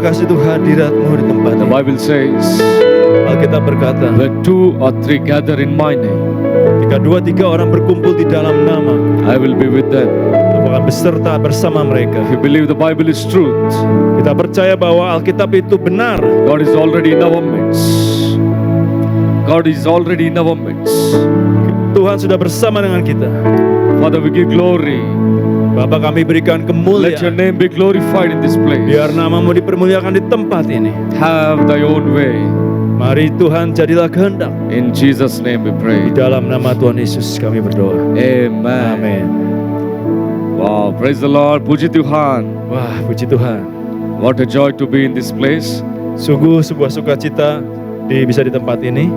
kasih Tuhan hadirat-Mu di tempat The ini. Bible says, Alkitab berkata, where 2 or 3 gather in my name, ketika 2-3 orang berkumpul di dalam nama, I will be with them. Aku akan beserta bersama mereka. If you believe the Bible is truth, Kita percaya bahwa Alkitab itu benar. God is already in our midst. God is already in our midst. Tuhan sudah bersama dengan kita. Father, we give glory. Bapa, kami berikan Let your kemuliaan. name be glorified in this place. Biar nama-Mu dipermuliakan di tempat ini. Have thy own way. Mari Tuhan, jadilah kehendak. In Jesus' name we pray. Di dalam nama Tuhan Yesus kami berdoa. Amen. Amin. Wow, praise the Lord. Puji Tuhan. Wah, puji Tuhan. What a joy to be in this place. Sungguh sebuah sukacita bisa di tempat ini.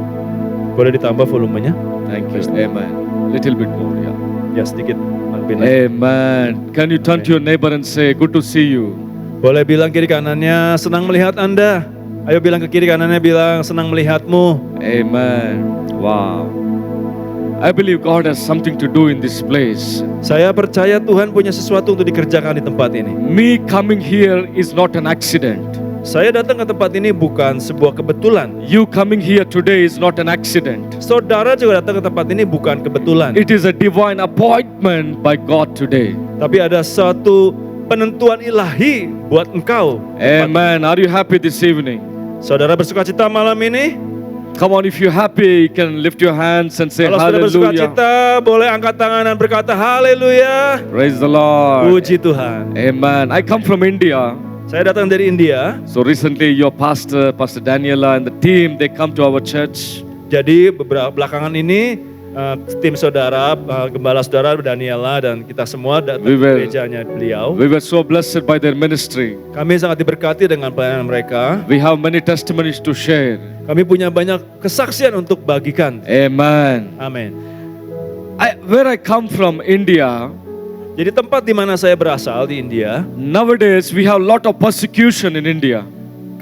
Boleh ditambah volumenya? Thank you. Amen. Little bit more, yeah. Ya, sedikit. Mampin lagi. Amen. Can you turn to your neighbor and say, good to see you? Boleh bilang kiri kanannya, senang melihat Anda. Ayo bilang ke kiri kanannya, bilang senang melihatmu. Amen. Wow. I believe God has something to do in this place. Saya percaya Tuhan punya sesuatu untuk dikerjakan di tempat ini. Me coming here is not an accident. Saya datang ke tempat ini bukan sebuah kebetulan. You coming here today is not an accident. Saudara juga datang ke tempat ini bukan kebetulan. It is a divine appointment by God today. Tapi ada satu penentuan ilahi buat engkau. Amen. Are you happy this evening? Saudara bersukacita malam ini? Come on, if you're happy, you can lift your hands and say Kalau saudara hallelujah. bersukacita, boleh angkat tangan dan berkata haleluya. Praise the Lord. Puji Tuhan. Amen. I come from India. Saya datang dari India. So recently your pastor, Pastor Daniela and the team, they come to our church. Jadi beberapa belakangan ini tim saudara, gembala saudara Daniela dan kita semua datang We ke will- gerejanya beliau. We were so blessed by their ministry. Kami sangat diberkati dengan pelayanan mereka. We have many testimonies to share. Kami punya banyak kesaksian untuk bagikan. Amen. Amin. Where I come from, India, Jadi tempat di mana saya berasal di India, nowadays we have a lot of persecution in India.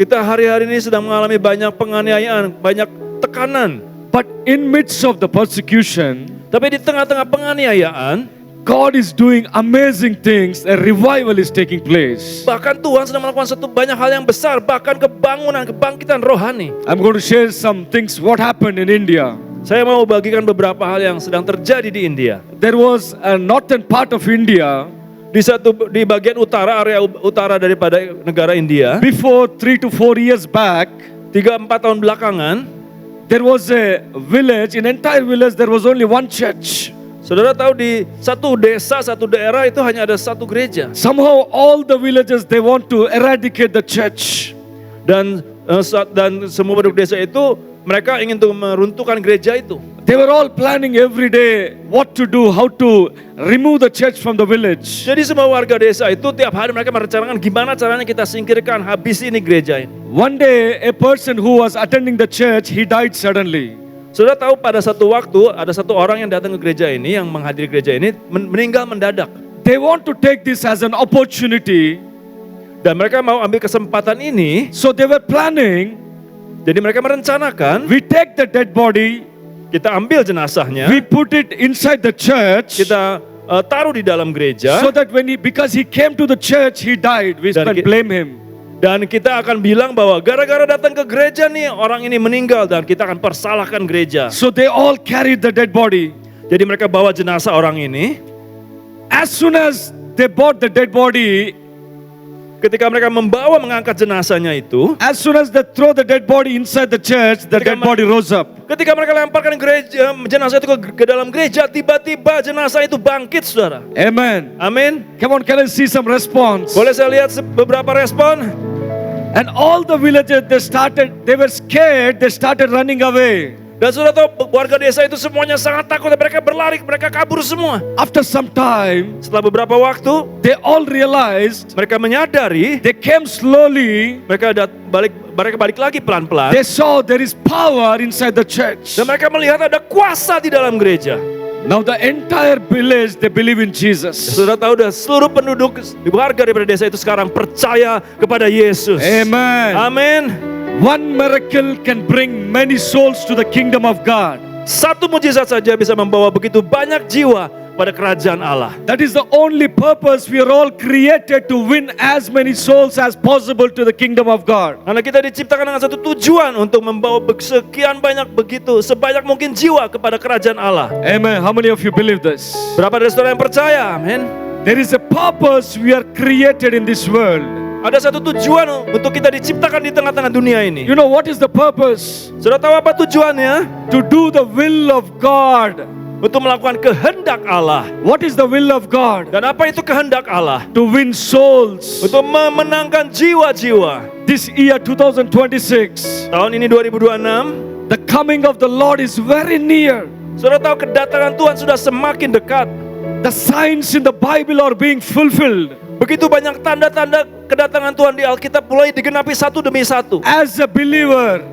kita hari-hari ini sedang mengalami banyak penganiayaan, banyak tekanan. But in midst of the persecution, Tapi di tengah-tengah penganiayaan, God is doing amazing things. A revival is taking place. bahkan Tuhan sedang melakukan banyak hal yang besar, bahkan kebangkitan rohani. I'm going to share some things what happened in India. Saya mau bagikan beberapa hal yang sedang terjadi di India. There was a northern part of India Di bagian utara, area utara daripada negara India, before 3 to 4 years back. 3-4 tahun belakangan, There was a village, in entire village there was only one church. saudara tahu di satu desa, satu daerah itu hanya ada satu gereja. Somehow all the villages they want to eradicate the church. Dan semua penduduk desa itu mereka ingin untuk meruntuhkan gereja itu. They were all planning every day what to do, how to remove the church from the village. Jadi semua warga desa itu tiap hari mereka merencanakan gimana caranya kita singkirkan, habis ini gereja ini. One day a person who was attending the church, he died suddenly. Saudara tahu pada satu waktu ada satu orang yang datang ke gereja ini, yang menghadiri gereja ini meninggal mendadak. They want to take this as an opportunity. Dan mereka mau ambil kesempatan ini, So they were planning, jadi mereka merencanakan we take the dead body, kita ambil jenazahnya, we put it inside the church, kita taruh di dalam gereja, so that because he came to the church, he died. We Dan can blame him. dan kita akan bilang bahwa gara-gara datang ke gereja nih orang ini meninggal dan kita akan persalahkan gereja. So they all carried the dead body. Jadi mereka bawa jenazah orang ini. As soon as they brought the dead body, Ketika mereka mengangkat jenazahnya itu, as soon as they throw the dead body inside the church, the dead body rose up. ketika mereka lemparkan jenazah itu ke dalam gereja, tiba-tiba jenazah itu bangkit, saudara. Amen. Amin. Come on, can I see some response? Boleh saya lihat beberapa respon? And all the villagers, they were scared, they started running away. Dan sudah tahu warga desa itu semuanya sangat takut, mereka berlari, mereka kabur semua. After some time, Setelah beberapa waktu, they all realized, mereka menyadari, they came slowly, mereka balik lagi pelan-pelan. they saw there is power inside the church. Dan mereka melihat ada kuasa di dalam gereja. Now the entire village, they believe in Jesus. Sudah tahu dah seluruh penduduk warga daripada desa itu sekarang percaya kepada Yesus. Amen. Amin. One miracle can bring many souls to the kingdom of God. Satu mujizat saja bisa membawa begitu banyak jiwa pada kerajaan Allah. That is the only purpose we are all created to win as many souls as possible to the kingdom of God. Karena kita diciptakan dengan satu tujuan untuk membawa sekian banyak begitu, sebanyak mungkin jiwa kepada kerajaan Allah. Amen. How many of you believe this? Berapa dari saudara yang percaya? Amin. There is a purpose we are created in this world. Ada satu tujuan untuk kita diciptakan di tengah-tengah dunia ini. You know what is the purpose? Saudara tahu apa tujuannya? To do the will of God. Untuk melakukan kehendak Allah. What is the will of God? Dan apa itu kehendak Allah? To win souls. Untuk memenangkan jiwa-jiwa. This year 2026, Tahun ini 2026, the coming of the Lord is very near. saudara tahu kedatangan Tuhan sudah semakin dekat. The signs in the Bible are being fulfilled. Begitu banyak tanda-tanda kedatangan Tuhan di Alkitab mulai digenapi satu demi satu. As a believer,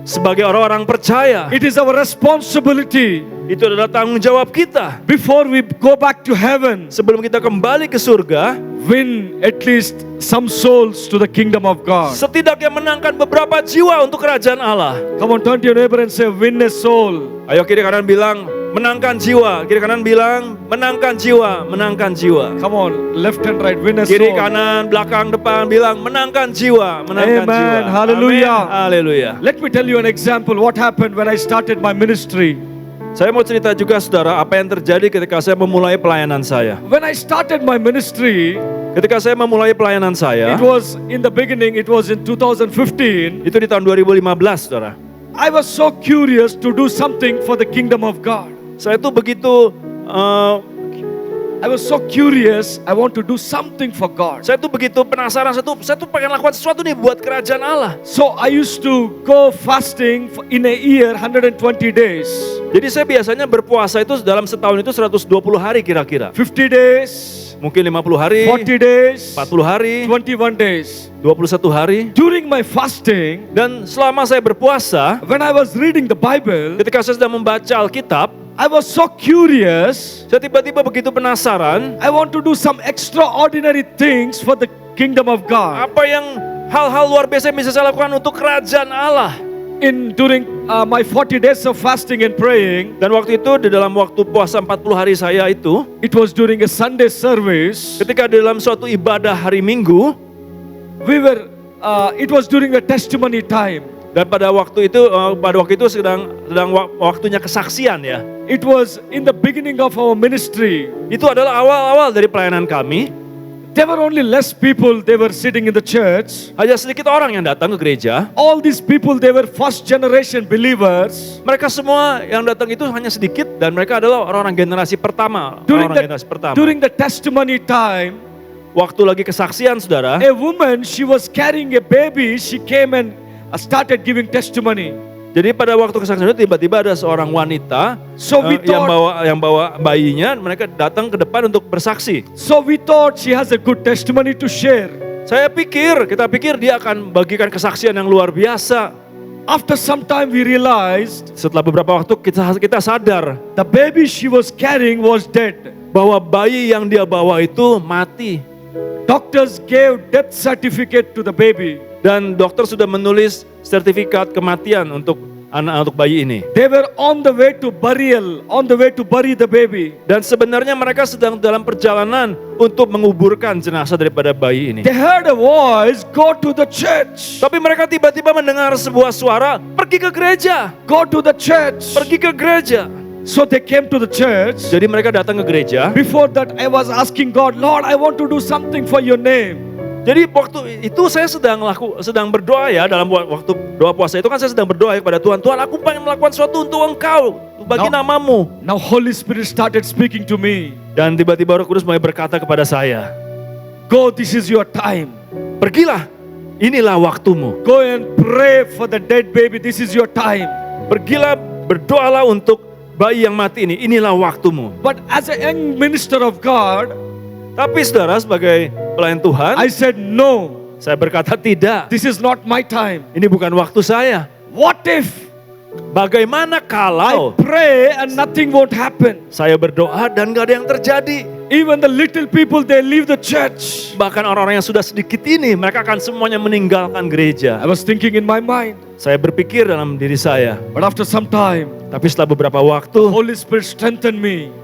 Sebagai orang-orang percaya, it is our responsibility itu adalah tanggung jawab kita. before we go back to heaven, Sebelum kita kembali ke surga, win at least some souls to the kingdom of God. setidaknya menangkan beberapa jiwa untuk kerajaan Allah. Come on, turn to your neighbor and say, win a soul. Ayo kiri kanan bilang, menangkan jiwa. Kiri kanan bilang, menangkan jiwa, menangkan jiwa. Come on, left and right, win a Kiri soul. kanan, belakang, depan bilang, menangkan jiwa, menangkan Amen. jiwa. Hallelujah. Amin. Haleluya. Let me tell you an example what happened when I started my ministry. Saya mau cerita juga saudara, apa yang terjadi ketika saya memulai pelayanan saya. When I started my ministry, Ketika saya memulai pelayanan saya, it was in the beginning, it was in 2015. itu di tahun 2015 saudara. I was so curious to do something for the kingdom of God. Saya tuh begitu, I was so curious, I want to do something for God. saya tuh begitu penasaran, saya tuh pengen lakukan sesuatu nih buat kerajaan Allah. So I used to go fasting in a year 120 days. Jadi saya biasanya berpuasa itu dalam setahun itu 120 hari kira-kira. 50 days, Mungkin 50 hari, 40 days, 40 hari, 21 days. 21 hari. During my fasting, Dan selama saya berpuasa, when I was reading the Bible, ketika saya sedang membaca Alkitab, I was so curious. saya tiba-tiba begitu penasaran, I want to do some extraordinary things for the kingdom of God. apa yang hal-hal luar biasa yang bisa saya lakukan untuk kerajaan Allah. During my 40 days of fasting and praying, Dan waktu itu di dalam waktu puasa 40 hari saya itu, it was during a Sunday service. ketika di dalam suatu ibadah hari Minggu, It was during the testimony time. dan pada waktu itu sedang waktunya kesaksian ya. It was in the beginning of our ministry. Itu adalah awal-awal dari pelayanan kami. There were only less people, they were sitting in the church. Hanya sedikit orang yang datang ke gereja. All these people, they were first generation believers. Mereka semua yang datang itu hanya sedikit dan mereka adalah orang-orang generasi pertama. During the testimony time, Waktu lagi kesaksian saudara, a woman, she was carrying a baby, she came and started giving testimony. jadi pada waktu kesaksian itu tiba-tiba ada seorang wanita So we yang bawa bayinya, mereka datang ke depan untuk bersaksi. So we thought she has a good testimony to share. Kita pikir dia akan bagikan kesaksian yang luar biasa. After some time we realized Setelah beberapa waktu kita sadar the baby she was carrying was dead. bahwa bayi yang dia bawa itu mati. Doctors gave death certificate to the baby. Dan dokter sudah menulis sertifikat kematian untuk bayi ini. They were on the way to burial, on the way to bury the baby. Dan sebenarnya mereka sedang dalam perjalanan untuk menguburkan jenazah daripada bayi ini. They heard a voice, go to the church. Tapi mereka tiba-tiba mendengar sebuah suara, pergi ke gereja, Go to the church. pergi ke gereja. So they came to the church. Jadi mereka datang ke gereja. Before that I was asking God, Lord, I want to do something for your name. Jadi waktu itu saya sedang berdoa ya, dalam waktu doa puasa itu kan saya sedang berdoa kepada Tuhan. Tuhan, aku pengen melakukan sesuatu untuk Engkau, bagi namamu. Now Holy Spirit started speaking to me. Dan tiba-tiba Roh Kudus mulai berkata kepada saya, Go, this is your time. pergilah, inilah waktumu. Go and pray for the dead baby, this is your time. Pergilah, berdoalah untuk bayi yang mati ini, inilah waktumu. But as a young minister of God, Tapi saudara, sebagai pelayan Tuhan, I said no, saya berkata tidak, this is not my time. ini bukan waktu saya. What if Bagaimana kalau I pray and nothing won't happen? saya berdoa dan gak ada yang terjadi? Even the little people, they leave the church. Bahkan orang-orang yang sudah sedikit ini, mereka akan semuanya meninggalkan gereja. I was thinking in my mind. Saya berpikir dalam diri saya, But after some time, tapi setelah beberapa waktu, Holy Spirit strengthened me.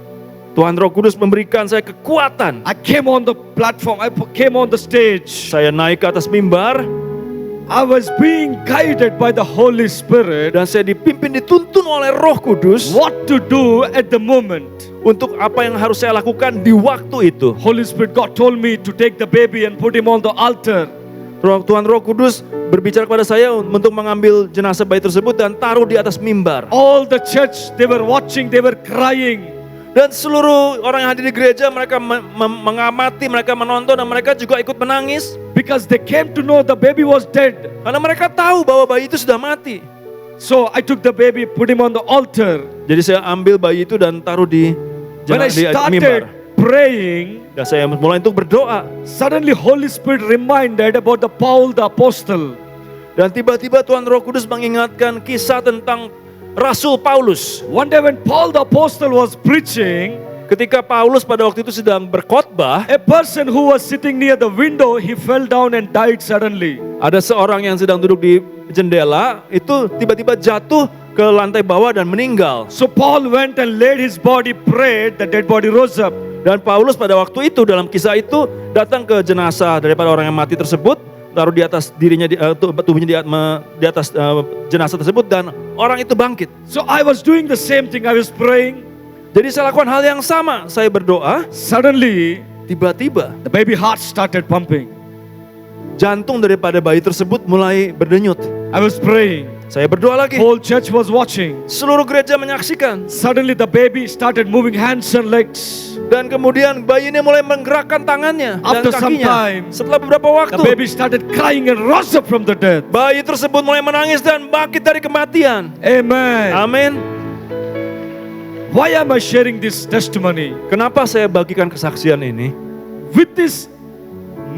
Tuhan Roh Kudus memberikan saya kekuatan. I came on the platform, came on the stage. Saya naik ke atas mimbar I was being guided by the Holy Spirit dan saya dipimpin, dituntun oleh Roh Kudus what to do at the moment. untuk apa yang harus saya lakukan di waktu itu. Holy Spirit, God told me to take the baby and put him on the altar. Tuhan Roh Kudus berbicara kepada saya untuk mengambil jenazah bayi tersebut dan taruh di atas mimbar. All the church, they were watching, they were crying. Dan seluruh orang yang hadir di gereja, mereka mengamati, mereka menonton, dan mereka juga ikut menangis. Because they came to know the baby was dead. Karena mereka tahu bahwa bayi itu sudah mati. So I took the baby, put him on the altar. Jadi saya ambil bayi itu dan taruh di When I started mimbar. praying, Dan saya mulai untuk berdoa. suddenly Holy Spirit reminded about the Paul the Apostle. Dan tiba-tiba Tuhan Roh Kudus mengingatkan kisah tentang Rasul Paulus. One day when Paul the Apostle was preaching, Ketika Paulus pada waktu itu sedang berkhotbah, a person who was sitting near the window, he fell down and died suddenly. ada seorang yang sedang duduk di jendela, itu tiba-tiba jatuh ke lantai bawah dan meninggal. So Paul went and laid his body, prayed, the dead body rose up. Dan Paulus pada waktu itu, dalam kisah itu, datang ke jenazah daripada orang yang mati tersebut, taruh di atas dirinya, tubuhnya di atas jenazah tersebut, dan orang itu bangkit. So I was doing the same thing, I was praying. Jadi saya lakukan hal yang sama, saya berdoa, Suddenly, tiba-tiba the baby heart started pumping. jantung daripada bayi tersebut mulai berdenyut. I was praying. Saya berdoa lagi, Whole church was watching. seluruh gereja menyaksikan. Suddenly the baby started moving hands and legs. Dan kemudian bayi ini mulai menggerakkan tangannya dan After some kakinya. time, Setelah beberapa The waktu, baby started crying and rose up from the dead. bayi tersebut mulai menangis dan bangkit dari kematian. Amen. Amin. Why am I sharing this testimony? Kenapa saya bagikan kesaksian ini? With this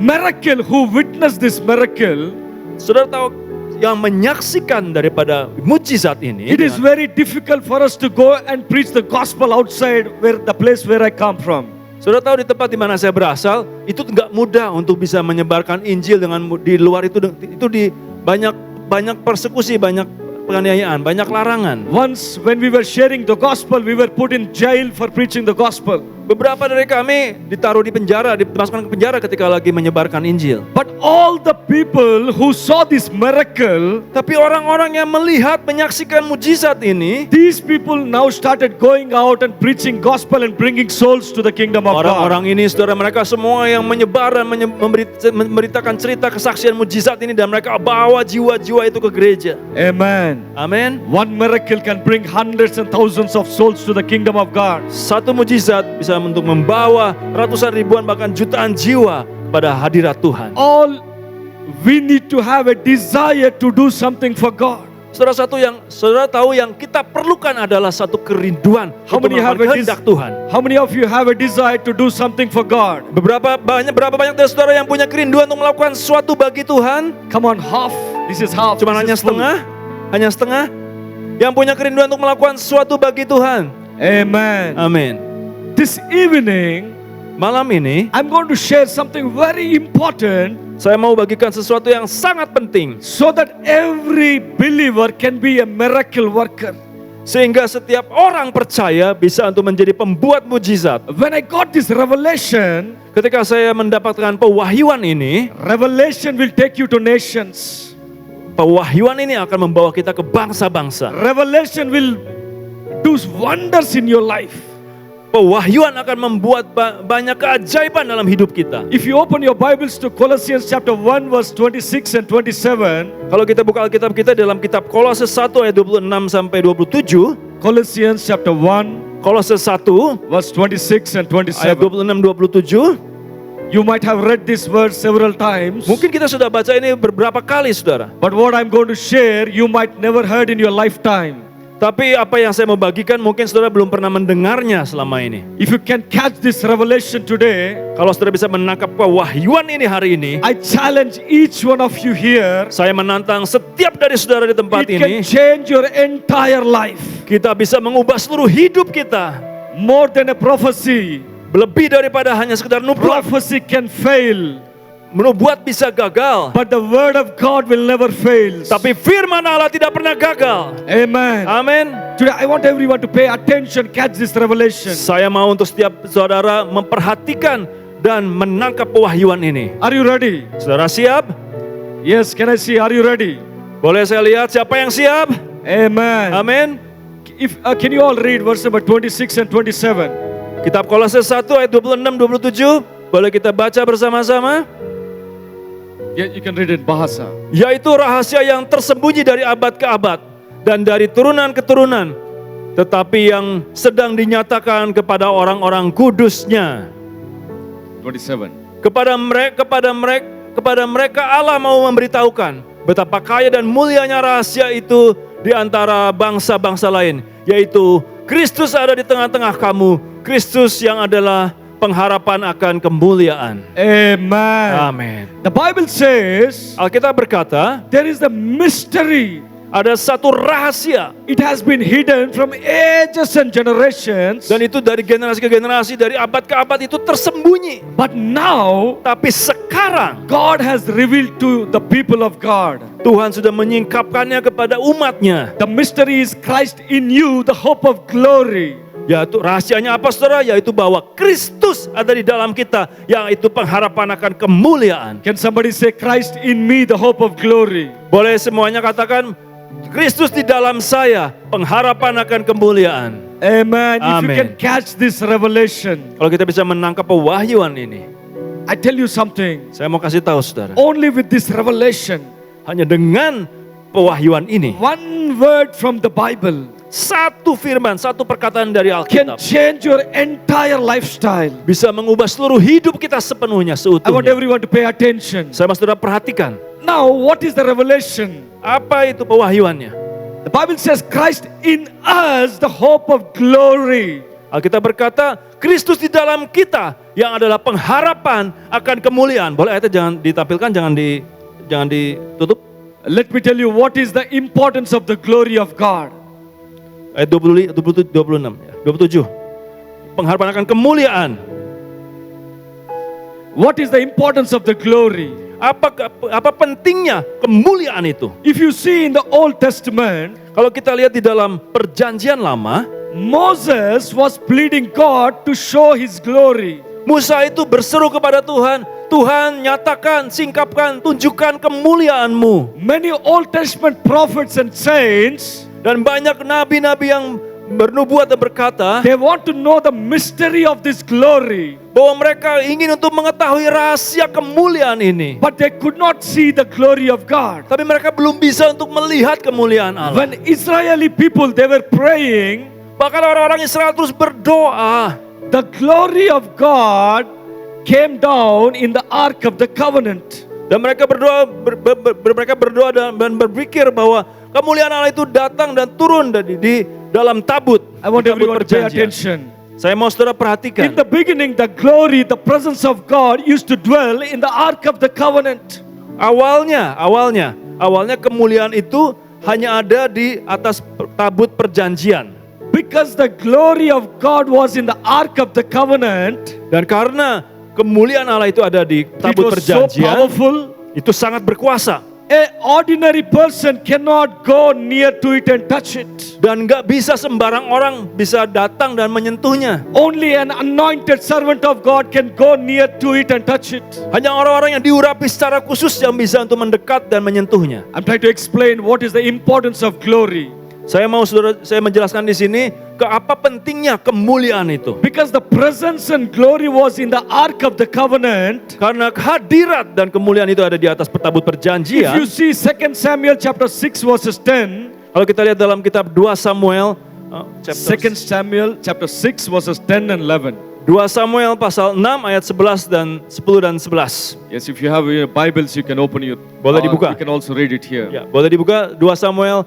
miracle, who witnessed this miracle, Saudara tahu, yang menyaksikan daripada mujizat ini, it is very difficult for us to go and preach the gospel outside the place where I come from. Saudara tahu di tempat di mana saya berasal, itu nggak mudah untuk bisa menyebarkan Injil dengan di luar itu di banyak persekusi, banyak penganiayaan, banyak larangan. Once when we were sharing the gospel, we were put in jail for preaching the gospel. Beberapa dari kami ditaruh di penjara, dimasukkan ke penjara ketika lagi menyebarkan Injil. But all the people who saw this miracle, Tapi orang-orang yang melihat, menyaksikan mujizat ini, these people now started going out and preaching gospel and bringing souls to the kingdom of God. orang-orang ini, saudara, mereka semua yang menyebar dan memberitakan cerita kesaksian mujizat ini, dan mereka bawa jiwa-jiwa itu ke gereja. Amen. Amin. One miracle can bring hundreds and thousands of souls to the kingdom of God. Satu mujizat bisa untuk membawa ratusan ribuan bahkan jutaan jiwa pada hadirat Tuhan. All we need to have a desire to do something for God. Saudara tahu yang kita perlukan adalah satu kerinduan How untuk many have melakukan kehendak Tuhan. How many of you have a desire to do something for God? Berapa banyak dari saudara yang punya kerinduan untuk melakukan sesuatu bagi Tuhan? Come on, half. This is half. Cuma This hanya is full. setengah? Hanya setengah? Yang punya kerinduan untuk melakukan sesuatu bagi Tuhan. Amen. Amin. This evening, Malam ini I'm going to share something very important saya mau bagikan sesuatu yang sangat penting, so that every believer can be a miracle worker. sehingga setiap orang percaya bisa untuk menjadi pembuat mujizat. When I got this revelation, Ketika saya mendapatkan pewahyuan ini, revelation will take you to nations. pewahyuan ini akan membawa kita ke bangsa-bangsa. Revelation will do wonders in your life. Pewahyuan akan membuat banyak keajaiban dalam hidup kita. If you open your Bibles to Colossians chapter 1 verse 26 and 27, Kalau kita buka Alkitab kita dalam kitab Kolose 1 ayat 26 sampai 27, Colossians chapter 1 Kolose 1 verse 26 and ayat 27. 26 27, You might have read this verse several times, mungkin kita sudah baca ini beberapa kali, saudara. but what I'm going to share you might never heard in your lifetime. Tapi apa yang saya mau bagikan mungkin saudara belum pernah mendengarnya selama ini. If you can catch this revelation today, Kalau saudara bisa menangkap pewahyuan ini hari ini, I challenge each one of you here. saya menantang setiap dari saudara di tempat It can ini, change your entire life. kita bisa mengubah seluruh hidup kita. More than a prophecy. Lebih daripada hanya sekedar nubuat. Prophecy can fail. Menubuat bisa gagal, but the word of God will never fail. tapi firman Allah tidak pernah gagal. Amen. Amin. Today I want everyone to pay attention, catch this revelation. Saya mau untuk setiap saudara memperhatikan dan menangkap pewahyuan ini. Are you ready? Saudara siap? Yes, can I see? Are you ready? Boleh saya lihat siapa yang siap? Amen. Amin. Can you all read verse number 26 and 27? Kitab Kolose 1 ayat 26-27. Boleh kita baca bersama-sama? Yeah, you can read it bahasa. Yaitu rahasia yang tersembunyi dari abad ke abad dan dari turunan ke turunan, tetapi yang sedang dinyatakan kepada orang-orang kudusnya. 27. Kepada mereka Allah mau memberitahukan betapa kaya dan mulianya rahasia itu di antara bangsa-bangsa lain, yaitu Kristus ada di tengah-tengah kamu, Kristus yang adalah pengharapan akan kemuliaan. Amen. Amin. The Bible says Alkitab berkata, there is the mystery. ada satu rahasia, It has been hidden from ages and generations. dan itu dari generasi ke generasi, dari abad ke abad itu tersembunyi. But now Tapi sekarang God has revealed to the people of God. Tuhan sudah menyingkapkannya kepada umatnya. The mystery is Christ in you, the hope of glory. Yaitu rahasianya apa saudara? Yaitu bahwa Kristus ada di dalam kita, yaitu pengharapan akan kemuliaan. Can somebody say Christ in me, the hope of glory? Boleh semuanya katakan, Kristus di dalam saya, pengharapan akan kemuliaan. Amen. If you Amen. can catch this revelation, Kalau kita bisa menangkap pewahyuan ini, I tell you something. saya mau kasih tahu saudara, Only with this revelation, hanya dengan pewahyuan ini, one word from the Bible satu firman, satu perkataan dari can Alkitab change your entire lifestyle. bisa mengubah seluruh hidup kita sepenuhnya, I want seutuhnya. everyone to pay attention. Saya mau saudara perhatikan, Now, what is the revelation? apa itu pewahyuannya? The Bible says Christ in us, the hope of glory. Alkitab berkata, Kristus di dalam kita yang adalah pengharapan akan kemuliaan. Boleh ayatnya jangan ditampilkan, jangan ditutup. Let me tell you what is the importance of the glory of God. Ayat 27. Pengharapan akan kemuliaan. What is the importance of the glory? Apa pentingnya kemuliaan itu? If you see in the Old Testament, Kalau kita lihat di dalam perjanjian lama, Moses was pleading God to show his glory. Musa itu berseru kepada Tuhan, Tuhan nyatakan, singkapkan, tunjukkan kemuliaan-Mu. Many Old Testament prophets and saints, Dan banyak nabi-nabi yang bernubuat dan berkata they want to know the mystery of this glory, bahwa mereka ingin untuk mengetahui rahasia kemuliaan ini. but they could not see the glory of God. Tapi mereka belum bisa untuk melihat kemuliaan Allah. When Israeli people, they were praying, Bahkan orang-orang Israel terus berdoa. the glory of God came down in the Ark of the Covenant. Dan mereka berdoa, mereka berdoa dan berpikir bahwa kemuliaan Allah itu datang dan turun di dalam tabut. I want di tabut everyone to pay perjanjian. attention. Saya mau saudara perhatikan. In the beginning, the glory, the presence of God used to dwell in the Ark of the Covenant. Awalnya kemuliaan itu hanya ada di atas tabut perjanjian. Because the glory of God was in the Ark of the Covenant, Dan karena kemuliaan Allah itu ada di it tabut was so perjanjian, powerful. itu sangat berkuasa. An ordinary person cannot go near to it and touch it. Dan gak bisa sembarang orang bisa datang dan menyentuhnya. Only an anointed servant of God can go near to it and touch it. Hanya orang-orang yang diurapi secara khusus yang bisa untuk mendekat dan menyentuhnya. I'm trying to explain what is the importance of glory. Saya menjelaskan di sini ke apa pentingnya kemuliaan itu. Because the presence and glory was in the Ark of the Covenant. Karena hadirat dan kemuliaan itu ada di atas tabut If you perjanjian. see 2 Samuel chapter 6 verses 10, Kalau kita lihat dalam kitab 2 Samuel 2 Samuel chapter 6 verses 10 and 11. 2 Samuel pasal 6 ayat 11 dan 10 dan 11. Yes, if you have your Bibles, you can open it. Boleh dibuka. You can also read it here. Ya, boleh dibuka 2 Samuel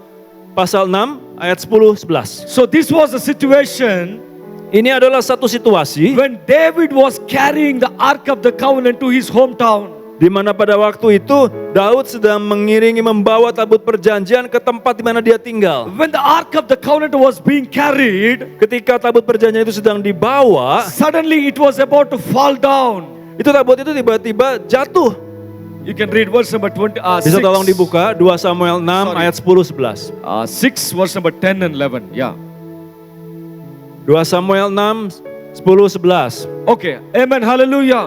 pasal 6 ayat 10 11. So this was a situation Ini adalah satu situasi when David was carrying the Ark of the Covenant to his hometown. di mana pada waktu itu Daud sedang membawa tabut perjanjian ke tempat di mana dia tinggal. When the Ark of the Covenant was being carried, Ketika tabut perjanjian itu sedang dibawa, suddenly it was about to fall down. itu tabut itu tiba-tiba jatuh. You can read verse number 20. Bisa tolong dibuka 2 Samuel 6 Sorry. ayat 10-11. 6 verse number 10 and 11. Yeah. 2 Samuel 6, 10-11. Okay. Amen. Hallelujah.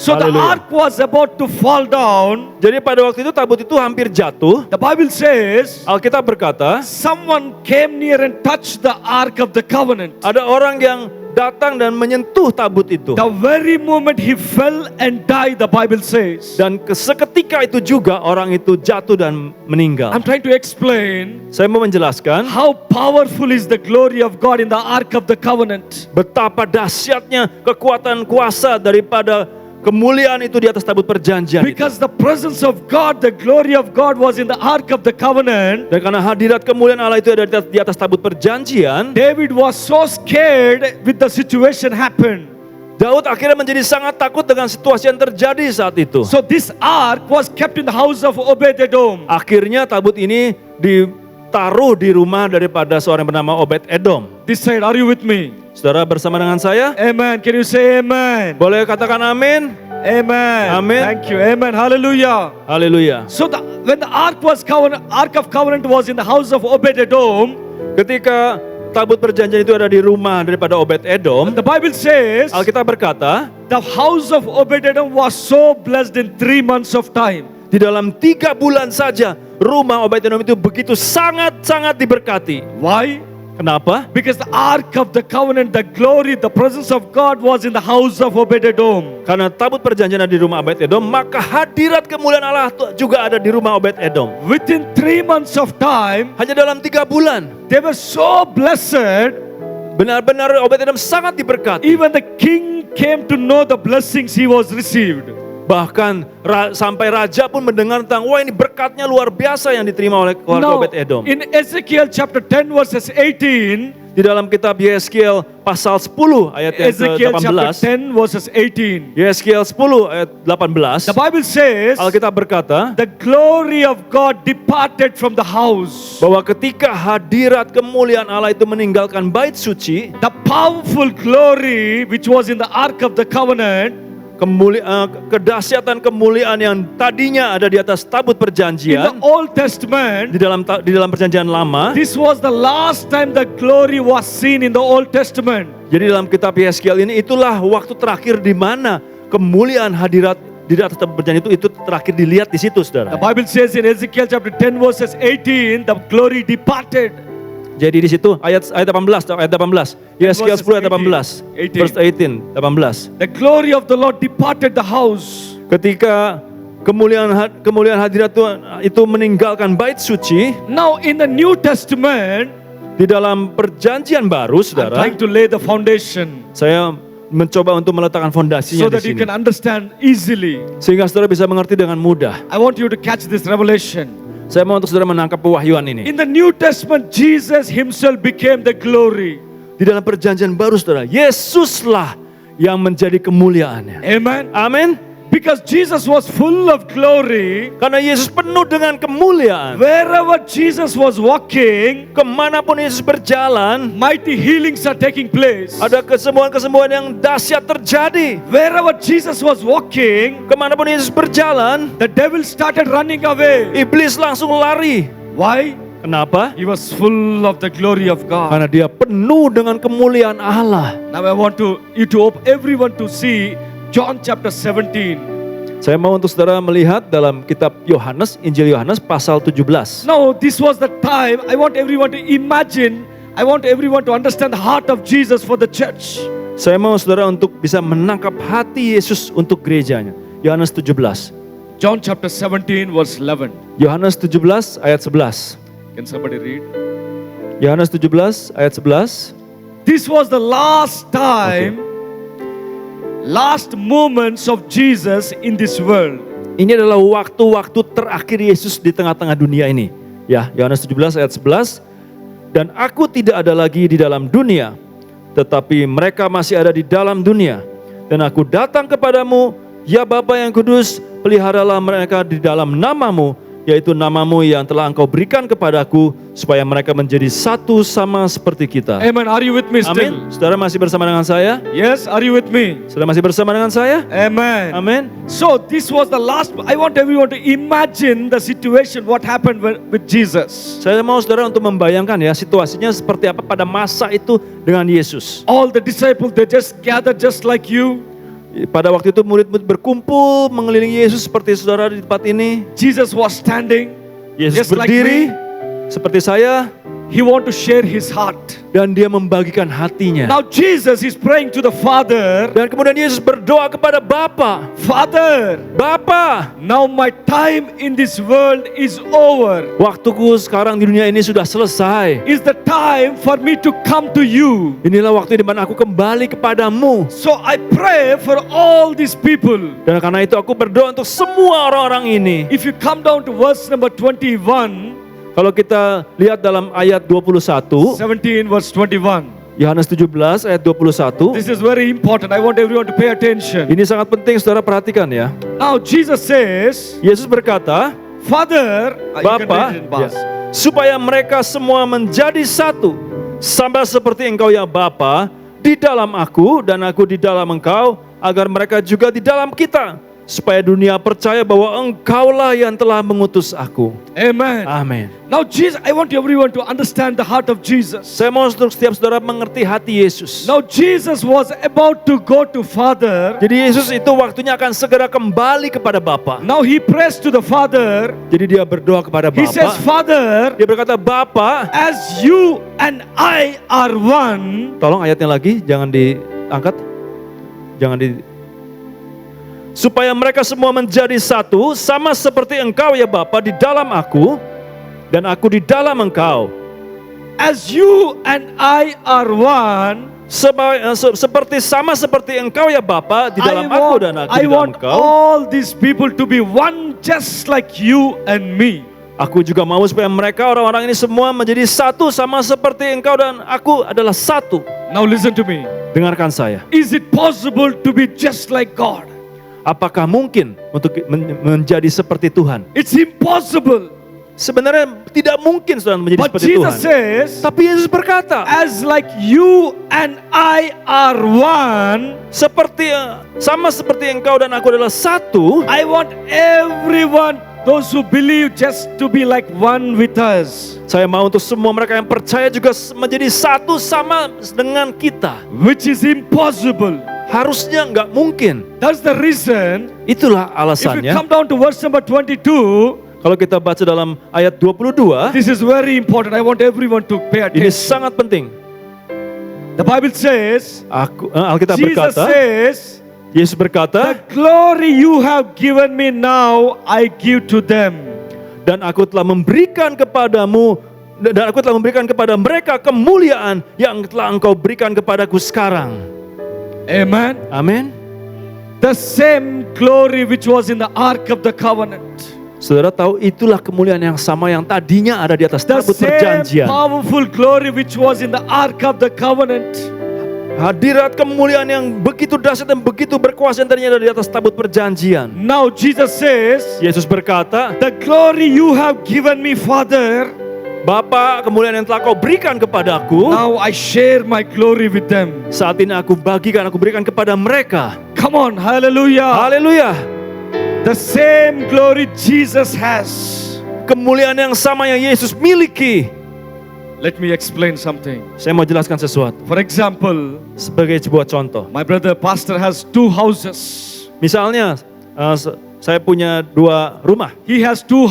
So the Hallelujah. ark was about to fall down. Jadi pada waktu itu tabut itu hampir jatuh. The Bible says Alkitab berkata, someone came near and touched the ark of the covenant. ada orang yang datang dan menyentuh tabut itu. The very moment he fell and died, the Bible says. Dan seketika itu juga orang itu jatuh dan meninggal. I'm trying to explain Saya mau menjelaskan how powerful is the glory of God in the ark of the covenant. betapa dahsyatnya kekuatan kuasa daripada kemuliaan itu di atas tabut perjanjian itu. Because the presence of God, the glory of God was in the ark of the covenant. Dan karena hadirat kemuliaan Allah itu ada di atas tabut perjanjian, David was so scared with the situation happened. Daud akhirnya menjadi sangat takut dengan situasi yang terjadi saat itu. So this ark was kept in the house of Obed-Edom. Akhirnya tabut ini ditaruh di rumah daripada seorang yang bernama Obed-Edom. This side, are you with me? Saudara bersama dengan saya? Amen. Can you say amen? Boleh katakan amin? Amen. Amen. Thank you. Amen. Hallelujah. Haleluya. So when the ark of covenant was in the house of Obed-Edom, Ketika tabut perjanjian itu ada di rumah daripada Obed-Edom, the Bible says Alkitab berkata, the house of Obed-Edom was so blessed in 3 months of time. di dalam 3 bulan saja rumah Obed-Edom itu begitu sangat-sangat diberkati. Why? Kenapa? Because the ark of the covenant, the glory, the presence of God was in the house of Obed-Edom. Karena tabut perjanjian ada di rumah Obed-Edom, maka hadirat kemuliaan Allah juga ada di rumah Obed-Edom. Within 3 months of time, Hanya dalam 3 bulan, they were so blessed, benar-benar Obed-Edom sangat diberkati. even the king came to know the blessings he was received. Bahkan sampai raja pun mendengar tentang, wah ini berkatnya luar biasa yang diterima oleh keluarga Now, Obed-Edom. in Ezekiel chapter 10 verses 18, Di dalam kitab Yeskiel pasal 10 ayat yang Ezekiel chapter ke-18, 10 verses 18, Yeskiel 10 ayat 18, the Bible says, Alkitab berkata the glory of God departed from the house. bahwa ketika hadirat kemuliaan Allah itu meninggalkan bait suci, The powerful glory which was in the ark of the covenant, kedahsyatan kemuliaan yang tadinya ada di atas tabut in perjanjian the Old Testament, di dalam perjanjian lama. this was the last time the glory was seen in the Old Testament. Jadi dalam kitab Yeskiel ini itulah waktu terakhir di mana kemuliaan hadirat di atas tabut perjanjian itu terakhir dilihat di situ, saudara. The Bible says in Ezekiel chapter 10 verses 18, the glory departed. Jadi di situ ayat 18 Yeskiel 10 ayat 18 verse 18. The glory of the Lord departed the house. Ketika kemuliaan hadirat Tuhan itu meninggalkan bait suci, Now in the New Testament, di dalam perjanjian baru, I'm saudara, trying to lay the foundation saya mencoba untuk meletakkan so fondasinya that di you sini can understand easily. sehingga saudara bisa mengerti dengan mudah. I want you to catch this revelation. Saya mau untuk saudara menangkap pewahyuan ini. In the New Testament, Jesus himself became the glory. Di dalam perjanjian baru, saudara, Yesuslah yang menjadi kemuliaannya. Amen. Amin. Because Jesus was full of glory. Karena Yesus penuh dengan kemuliaan. Wherever Jesus was walking, Kemanapun Yesus berjalan, mighty healings are taking place. ada kesembuhan-kesembuhan yang dahsyat terjadi. Wherever Jesus was walking, Kemanapun Yesus berjalan, the devil started running away. iblis langsung lari. Why? Kenapa? He was full of the glory of God. Karena dia penuh dengan kemuliaan Allah. Now I want you to hope everyone to see John chapter 17. Saya mau untuk saudara melihat dalam kitab Yohanes, Injil Yohanes pasal 17. Now this was the time I want everyone to imagine, I want everyone to understand the heart of Jesus for the church. Saya mau saudara untuk bisa menangkap hati Yesus untuk gerejanya. Yohanes 17. John chapter 17 verse 11. Yohanes 17 ayat 11. Can somebody read? Yohanes 17 ayat 11. This was the last time, last moments of Jesus in this world. Ini adalah waktu-waktu terakhir Yesus di tengah-tengah dunia ini. Ya, Yohanes 17 ayat 11. Dan aku tidak ada lagi di dalam dunia, tetapi mereka masih ada di dalam dunia. Dan aku datang kepadamu, ya Bapa yang kudus, peliharalah mereka di dalam namamu, yaitu namamu yang telah engkau berikan kepadaku, supaya mereka menjadi satu sama seperti kita. Amen. Are you with me still? Amin. Saudara masih bersama dengan saya? Yes, are you with me? Saudara masih bersama dengan saya? Amen. Amin. So this was the last. I want everyone to imagine the situation what happened with Jesus. Saya mau saudara untuk membayangkan ya situasinya seperti apa pada masa itu dengan Yesus. All the disciples, they just gathered just like you. Pada waktu itu murid-murid berkumpul mengelilingi Yesus seperti saudara di tempat ini. Jesus was standing. Yesus Just like berdiri me. seperti saya He want to share his heart. dan dia membagikan hatinya. Now Jesus is praying to the Father. Dan kemudian Yesus berdoa kepada Bapa. Father, Bapa, now my time in this world is over. waktuku sekarang di dunia ini sudah selesai. Is the time for me to come to you. Inilah waktu di mana aku kembali kepadamu. So I pray for all these people. Dan karena itu aku berdoa untuk semua orang-orang ini. If you come down to verse number 21, Kalau kita lihat dalam ayat 21, 17 verse 21. Yohanes 17 ayat 21. This is very important. I want everyone to pay attention. Ini sangat penting saudara perhatikan ya. Now Jesus says, Yesus berkata, Father, you can Bapa, read it in Bas. supaya mereka semua menjadi satu, sama seperti engkau ya Bapa, di dalam aku dan aku di dalam engkau, agar mereka juga di dalam kita, supaya dunia percaya bahwa engkaulah yang telah mengutus aku. Amen. Amin. Now Jesus, I want everyone to understand the heart of Jesus. Saya mau untuk setiap saudara mengerti hati Yesus. Now Jesus was about to go to Father. Jadi Yesus itu waktunya akan segera kembali kepada Bapa. Now he prays to the Father. Jadi dia berdoa kepada He says, Bapa. Father, Dia berkata, Bapa, as you and I are one. tolong ayatnya lagi, jangan diangkat. Jangan di supaya mereka semua menjadi satu, sama seperti engkau ya Bapa di dalam aku, dan aku di dalam engkau. As you and I are one. Seperti sama seperti engkau ya Bapa di dalam aku dan aku I di dalam want engkau. all these people to be one just like you and me. Aku juga mau supaya mereka orang-orang ini semua menjadi satu sama seperti engkau dan aku adalah satu. Now listen to me. Dengarkan saya. Is it possible to be just like God? Apakah mungkin untuk menjadi seperti Tuhan? It's impossible. Sebenarnya tidak mungkin saudara menjadi But seperti Jesus Tuhan. says, Tapi Yesus berkata, as like you and I are one, sama seperti engkau dan aku adalah satu. I want everyone, those who believe, just to be like one with us. Saya mau untuk semua mereka yang percaya juga menjadi satu sama dengan kita. Which is impossible. Harusnya nggak mungkin. That's the reason. Itulah If you alasannya. come down to verse number 22, Kalau kita baca dalam ayat 22, this is very important. I want everyone to pay ini attention. sangat penting. The Bible says, Alkitab Jesus berkata, says, Yesus berkata, the glory you have given me now, I give to them. dan aku telah memberikan kepadamu, dan aku telah memberikan kepada mereka kemuliaan yang telah engkau berikan kepadaku sekarang. Amen. Amin. The same glory which was in the Ark of the Covenant. Saudara tahu itulah kemuliaan yang sama yang tadinya ada di atas The tabut same perjanjian. powerful glory which was in the Ark of the Covenant. Hadirat kemuliaan yang begitu dahsyat dan begitu berkuasa yang tadinya ada di atas tabut perjanjian. Now Jesus says, Yesus berkata, the glory you have given me, Father, Bapa, kemuliaan yang telah kau berikan kepadaku, now I share my glory with them. saat ini aku bagikan, aku berikan kepada mereka. Come on, hallelujah. Haleluya. The same glory Jesus has. Kemuliaan yang sama yang Yesus miliki. Let me explain something. Saya mau jelaskan sesuatu. For example, Sebagai sebuah contoh. my brother pastor has 2 houses. Misalnya, saya punya 2 rumah, He has 2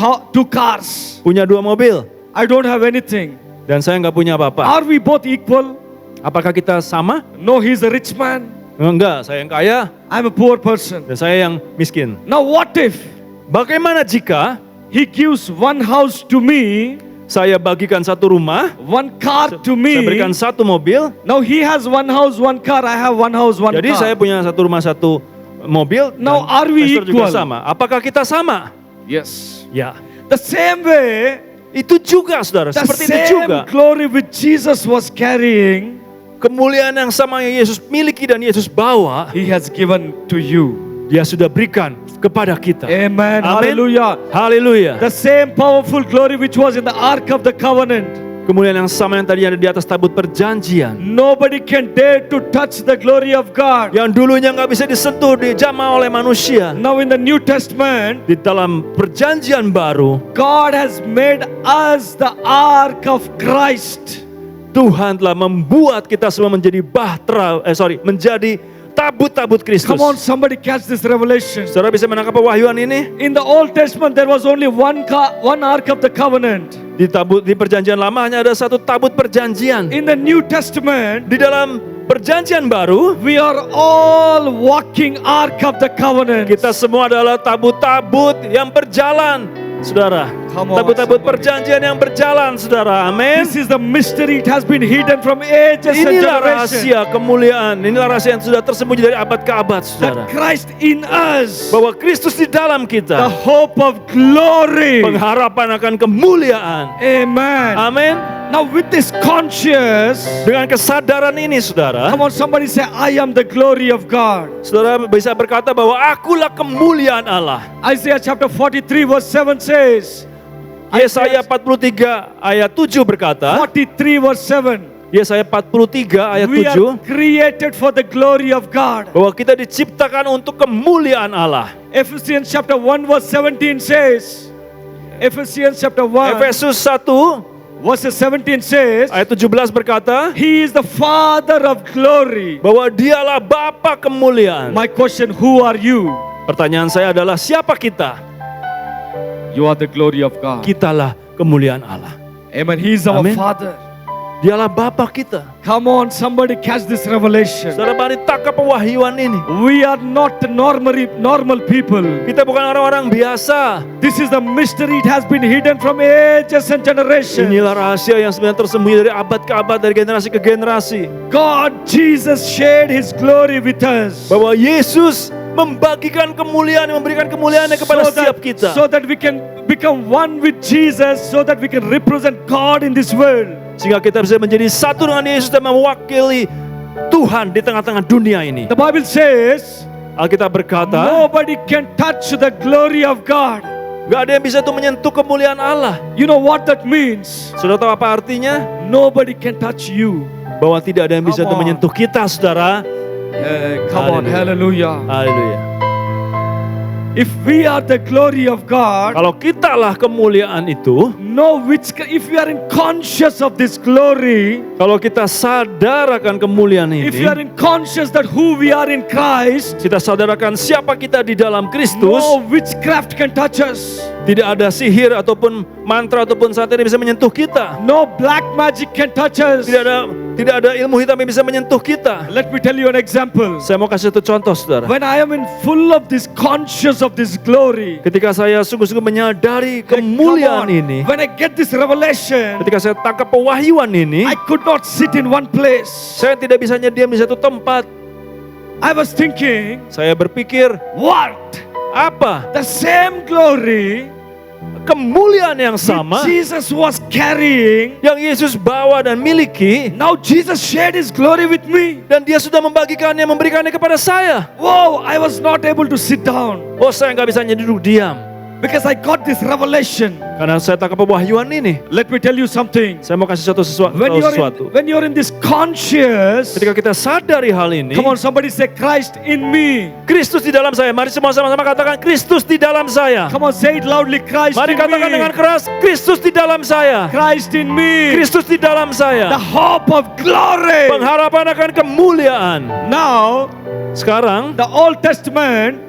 cars. punya 2 mobil, I don't have anything. dan saya nggak punya apa-apa. Are we both equal? Apakah kita sama? No, he's a rich man. Enggak, saya yang kaya I'm a poor person. dan saya yang miskin. Now what if Bagaimana jika he gives 1 house to me, saya bagikan 1 rumah, 1 car to saya berikan me? 1 mobil, Now he has 1 house, 1 car. I have 1 house, 1 jadi saya car. punya 1 rumah, 1 mobil, Now, dan are we pastor juga equal? sama. Apakah kita sama? Yes. Ya, The same way, itu juga saudara, the seperti itu same juga. glory which Jesus was carrying, Kemuliaan yang sama yang Yesus miliki dan Yesus bawa, he has given to you. Dia sudah berikan kepada kita. Amen. Amin. Hallelujah. Haleluya. The same powerful glory which was in the Ark of the Covenant. Kemuliaan yang sama yang tadi ada di atas tabut perjanjian, Nobody can dare to touch the glory of God. yang dulunya nggak bisa disentuh, dijamah oleh manusia. Now in the New Testament, Di dalam perjanjian baru, God has made us the Ark of Christ. Tuhan telah membuat kita semua menjadi menjadi tabut-tabut Kristus. Come on, somebody catch this revelation. Saudara bisa menangkap pewahyuan ini? In the Old Testament, there was only one Ark of the Covenant. Di perjanjian lama hanya ada satu tabut perjanjian. In the New Testament, Di dalam perjanjian baru, we are all walking Ark of the Covenant. kita semua adalah tabut-tabut yang berjalan, saudara. Come on, Tabut-tabut somebody. perjanjian yang berjalan, saudara. Amin. This is the mystery. It has been hidden from ages and Inilah generations. rahasia kemuliaan. Inilah rahasia yang sudah tersembunyi dari abad ke abad, saudara. That Christ in us, Bahwa Kristus di dalam the kita, hope of glory. pengharapan akan kemuliaan. Amen. Amin. Now with this conscious, Dengan kesadaran ini, saudara, come on, somebody say, I am the glory of God. saudara bisa berkata bahwa akulah kemuliaan Allah. Isaiah chapter 43 verse 7 says, Yesaya 43 ayat 7 berkata, 43 verse 7, Yesaya 43 ayat we 7, are created for the glory of God. bahwa kita diciptakan untuk kemuliaan Allah. Ephesians chapter 1 verse 17 says, Ephesians chapter 1 Efesus 1 verse 17 says, ayat 17 berkata, He is the Father of glory. bahwa dialah Bapa kemuliaan. My question, who are you? Pertanyaan saya adalah, siapa kita? You are the glory of God. Kitalah kemuliaan Allah. Amen. He is our Amen. Father. Dialah Bapa kita. Come on, somebody catch this revelation. Saudara, mari tangkap pewahyuan ini. We are not normal people. Kita bukan orang-orang biasa. This is the mystery. It has been hidden from ages and generations. Inilah rahasia yang sebenarnya tersembunyi dari abad ke abad, dari generasi ke generasi. God, Jesus shared His glory with us. Bahwa Yesus membagikan kemuliaan, memberikan kemuliaannya kepada setiap kita. So that we can become one with Jesus, so that we can represent God in this world. Sehingga kita bisa menjadi satu dengan Yesus dan mewakili Tuhan di tengah-tengah dunia ini. The Bible says, Alkitab berkata, nobody can touch the glory of God. gak ada yang bisa tuh menyentuh kemuliaan Allah. You know what that means? Saudara tahu apa artinya? Nobody can touch you. Bahwa tidak ada yang bisa Come tuh on. menyentuh kita, saudara. Come on, hallelujah. Haleluya. If we are the glory of God, Kalau kitalah kemuliaan itu, if we are in conscious of this glory, kalau kita sadar akan kemuliaan if ini, you are in conscious that who we are in Christ, kita sadarkan siapa kita di dalam Kristus, no witchcraft can touch us. tidak ada sihir ataupun mantra ataupun saat ini bisa menyentuh kita. No black magic can touch us. Tidak ada ilmu hitam yang bisa menyentuh kita. Let me tell you an example. Saya mau kasih satu contoh, saudara. When I am in full of this conscious of this glory, Ketika saya sungguh-sungguh menyadari come kemuliaan on, ini, when I get this revelation, ketika saya tangkap pewahyuan ini, I could not sit in one place. saya tidak bisa diam di satu tempat. I was thinking, Saya berpikir, what? apa The same glory kemuliaan yang sama which Jesus was carrying, yang Yesus bawa dan miliki, now Jesus shared His glory with me. dan dia sudah membagikannya, memberikannya kepada saya. Whoa, I was not able to sit down Oh, saya nggak bisa duduk diam because I got this revelation. karena saya tangkap pewahyuan ini. Let me tell you something. Saya mau kasih sesuatu. When you're in this conscious, Ketika kita sadari hal ini, come on, somebody say Christ in me. Kristus di dalam saya. Mari semua sama-sama katakan, Kristus di dalam saya. Come on, say it loudly. Christ Mari in katakan dengan me. keras, Kristus di dalam saya. Christ in me. Kristus di dalam The saya. hope of glory. Pengharapan akan kemuliaan. Now, Sekarang the Old Testament,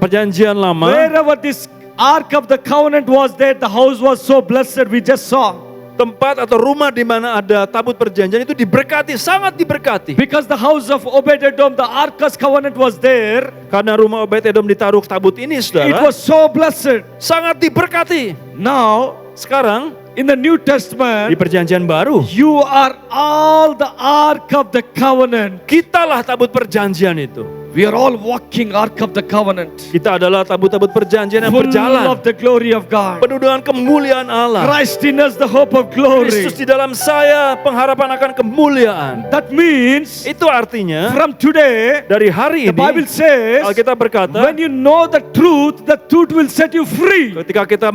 perjanjian lama, wherever this Ark of the Covenant was there, the house was so blessed, we just saw. tempat atau rumah di mana ada tabut perjanjian itu diberkati, sangat diberkati. Because the house of Obed-Edom, the Ark's covenant was there. Karena rumah Obed-Edom ditaruh tabut ini, It saudara, was so blessed. sangat diberkati. Now, Sekarang in the New di Testament, perjanjian baru, you are all the Ark of the Covenant. kitalah tabut perjanjian itu. We are all walking Ark of the Covenant, Kita adalah tabut-tabut perjanjian yang full berjalan of the glory of God. penuh dengan kemuliaan Allah. Christ in us, the hope of glory. Kristus di dalam saya, pengharapan akan kemuliaan. That means Itu artinya from today, dari hari the Bible ini says, Alkitab berkata, when you know the truth will set you free. ketika kita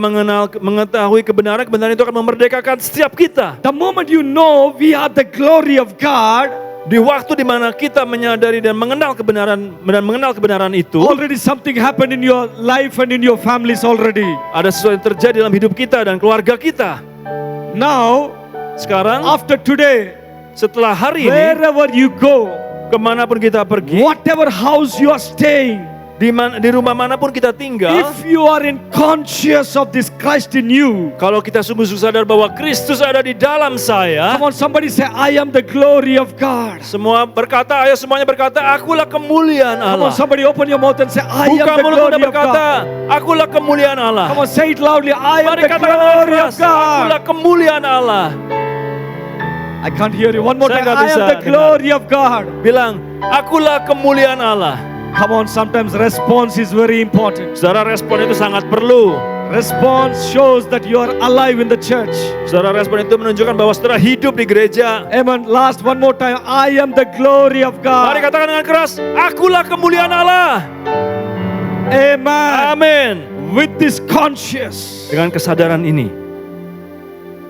mengetahui kebenaran, kebenaran itu akan memerdekakan setiap kita. The moment you know we are the glory of God, Di waktu di mana kita menyadari dan mengenal kebenaran itu, already something happened in your life and in your families already. ada sesuatu yang terjadi dalam hidup kita dan keluarga kita. Now, Sekarang, after today, setelah hari ini, wherever you go, kemanapun kita pergi, whatever house you are staying, di rumah manapun kita tinggal, if you are in conscious of this Christ in you, kalau kita sungguh-sungguh sadar bahwa Kristus ada di dalam saya, come on, somebody say, I am the glory of God. ayo semuanya berkata, akulah kemuliaan Come on, Allah. somebody open your mouth and say, I Buka am the mulut glory dan of berkata, God. akulah kemuliaan Allah. Come on, say it loudly, I am the Mari katakan dengan glory of keras, akulah God. kemuliaan Allah. I can't hear you. One more Saya time, nggak I bisa am the dengar. glory of God. Bilang, akulah kemuliaan Allah. Come on, sometimes response is very important. Saudara, respon itu sangat perlu. Response shows that you are alive in the church. Saudara, respon itu menunjukkan bahwa saudara hidup di gereja. Amen. Last one more time. I am the glory of Mari God. katakan dengan keras, akulah kemuliaan Allah. Amen. Amin. With this conscious, Dengan kesadaran ini,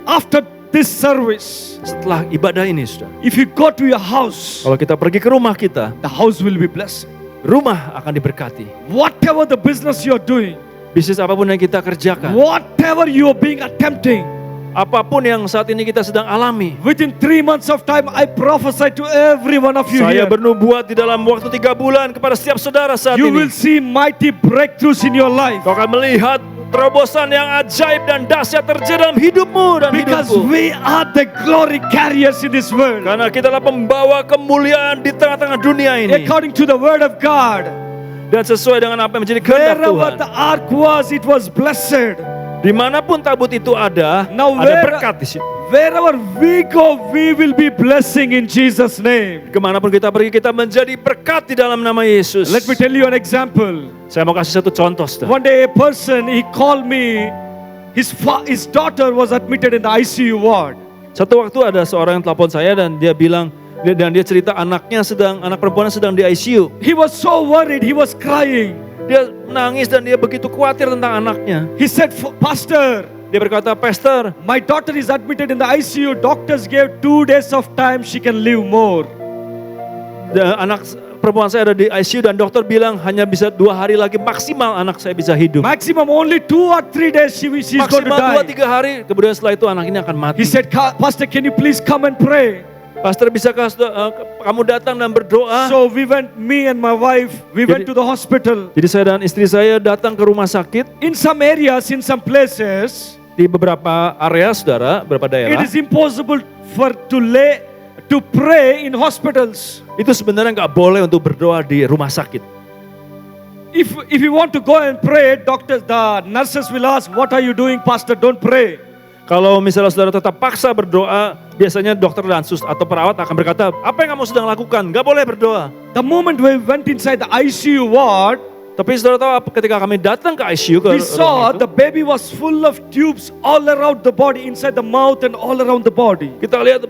after this service, setelah ibadah ini, saudara, if you go to your house, kalau kita pergi ke rumah kita, the house will be blessed. rumah akan diberkati. Whatever the business you are doing, Bisnis apapun yang kita kerjakan, whatever you are being attempting, apapun yang saat ini kita sedang alami, within 3 months of time, I prophesy to every one of you saya here. bernubuat di dalam waktu 3 bulan kepada setiap saudara saat You ini. will see mighty breakthroughs in your life. Kau akan melihat terobosan yang ajaib dan dahsyat terjadi dalam hidupmu dan Because hidupku. we are the glory carriers in this world. Karena kita adalah pembawa kemuliaan di tengah-tengah dunia ini. According to the word of God, Dan sesuai dengan apa yang menjadi kehendak wherever Tuhan. the ark was, it was blessed. Dimanapun tabut itu ada, Now ada berkat di situ. wherever we go, we will be blessing in Jesus' name. Kemanapun kita pergi, kita menjadi berkat di dalam nama Yesus. Let me tell you an example. Saya mau kasih satu contoh, saudara. One day a person, he called me, his daughter was admitted in the ICU ward. Satu waktu ada seorang yang telepon saya dan dia bilang, dan dia cerita anak perempuannya sedang di ICU. He was so worried, he was crying. Dia menangis dan dia begitu khawatir tentang anaknya. He said, Pastor, Dia berkata, Pastor, my daughter is admitted in the ICU. Doctors gave 2 days of time, she can live more. anak perempuan saya ada di ICU dan dokter bilang hanya bisa 2 hari lagi maksimal anak saya bisa hidup. Maximum only 2 or 3 days she's going to Maksimal die. 2-3 hari, kemudian setelah itu anak ini akan mati. He said, Pastor, can you please come and pray? Pastor, bisakah kamu datang dan berdoa? So we went, me and my wife, we went to the hospital. Jadi saya dan istri saya datang ke rumah sakit In some areas, in some places, di beberapa area, saudara, beberapa it daerah. is impossible to pray in hospitals. Itu sebenarnya nggak boleh untuk berdoa di rumah sakit. If you want to go and pray, the nurses will ask, what are you doing, Pastor? Don't pray. Kalau misalnya saudara tetap paksa berdoa, biasanya dokter dan atau perawat akan berkata, apa yang kamu sedang lakukan? Nggak boleh berdoa. The moment we went inside the ICU ward, Tapi saudara tahu apa, ketika kami datang ke ICU, we saw the baby was full of tubes all around the body, inside the mouth and all around the body. kita lihat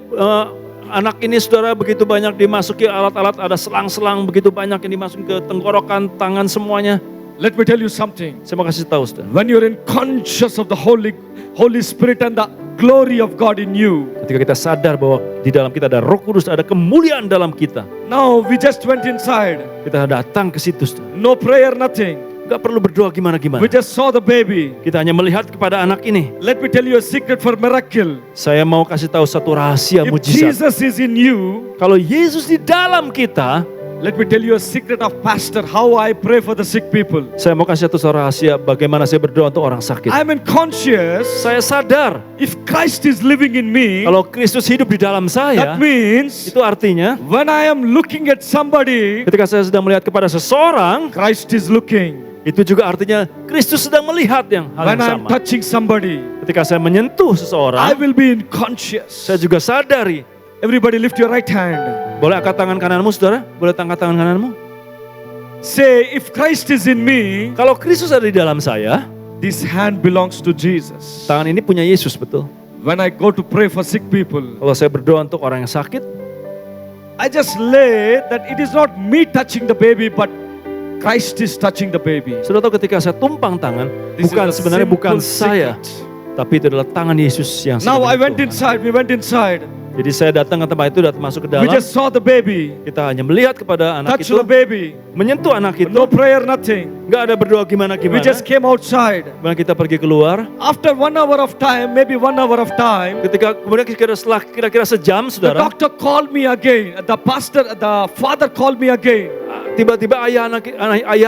anak ini, saudara, begitu banyak dimasuki alat-alat, ada selang-selang begitu banyak yang dimasuki ke tenggorokan, tangan, semuanya. Let me tell you something. Saya mau kasih tahu, saudara. When you're in conscious of the Holy Spirit and the glory of God in you. Ketika kita sadar bahwa di dalam kita ada Roh Kudus, ada kemuliaan dalam kita. Now we just went inside. Kita datang ke situ, saudara. No prayer, nothing. Gak perlu berdoa gimana-gimana. We just saw the baby. Kita hanya melihat kepada anak ini. Let me tell you a secret for miracle. Saya mau kasih tahu satu rahasia If mujizat. Jesus is in you, Kalau Yesus di dalam kita, let me tell you a secret of pastor, how I pray for the sick people. saya mau kasih satu rahasia bagaimana saya berdoa untuk orang sakit. I'm in conscious. Saya sadar If Christ is living in me, kalau Kristus hidup di dalam saya, that means itu artinya when I am looking at somebody, ketika saya sedang melihat kepada seseorang, Christ is looking. itu juga artinya Kristus sedang melihat hal When yang I'm sama. touching somebody, Ketika saya menyentuh I seseorang, will be in conscious. saya juga sadari. Everybody lift your right hand. Boleh angkat tangan kananmu, saudara? Boleh angkat tangan kananmu? say, if Christ is in me, Kalau Kristus ada di dalam saya, this hand belongs to Jesus. tangan ini punya Yesus, betul. When I go to pray for sick people, Kalau saya berdoa untuk orang yang sakit, I just lay that it is not me touching the baby, but Christ is touching the baby. sudah tahu ketika saya tumpang tangan, This is a sebenarnya bukan simple saya, secret. tapi itu adalah tangan Yesus yang Now I sedang went berdoa. we went inside. Jadi saya datang ke tempat itu, datang masuk ke We dalam. just saw the baby, Kita hanya melihat kepada anak touch itu, the baby. menyentuh anak itu. No prayer, nothing. Nggak ada berdoa We gimana-gimana. just came outside. Kemudian kita pergi keluar. After 1 hour of time, maybe 1 hour of time, Kemudian setelah kira-kira sejam, the saudara, doctor called me again. The father called me again. tiba-tiba ayah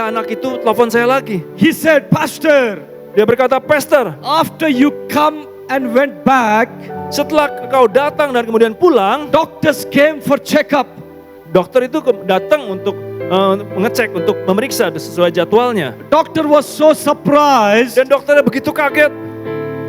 anak itu telepon saya lagi. He said, Pastor, Dia berkata, Pastor, after you come and went back, setelah kau datang dan kemudian pulang, doctors came for checkup. dokter itu datang untuk mengecek, untuk memeriksa sesuai jadwalnya. Doctor was so surprised. Dan dokternya begitu kaget.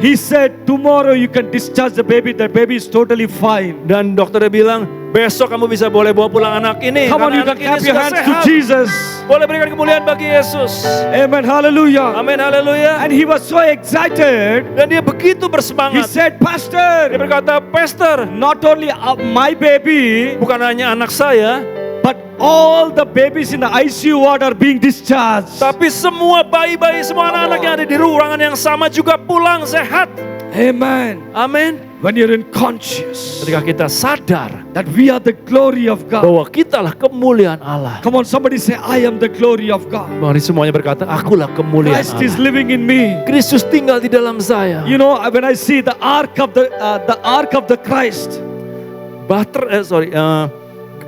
He said, tomorrow you can discharge the baby. The baby is totally fine. Dan dokternya bilang, besok kamu bisa boleh bawa pulang anak ini. Come on, karena you can anak ini clap your sudah hands to sehat. Jesus. Boleh berikan kemuliaan bagi Yesus. Amen, hallelujah. Amin, haleluya. And he was so excited. Dan dia begitu He bersemangat. said, Dia Pastor, berkata, Pastor, not only my baby, bukan hanya anak saya, but all the babies in the ICU ward are being discharged. tapi semua bayi-bayi, semua anak-anak yang ada di ruangan yang sama juga pulang sehat. Amen. Amin. When you're in conscious Ketika kita sadar that we are the glory of God. bahwa kitalah kemuliaan Allah. Come on, somebody say, I am the glory of God. Mari semuanya berkata, akulah kemuliaan Christ is Allah. living in me. Kristus tinggal di dalam saya. You know, when I see the ark of the Christ,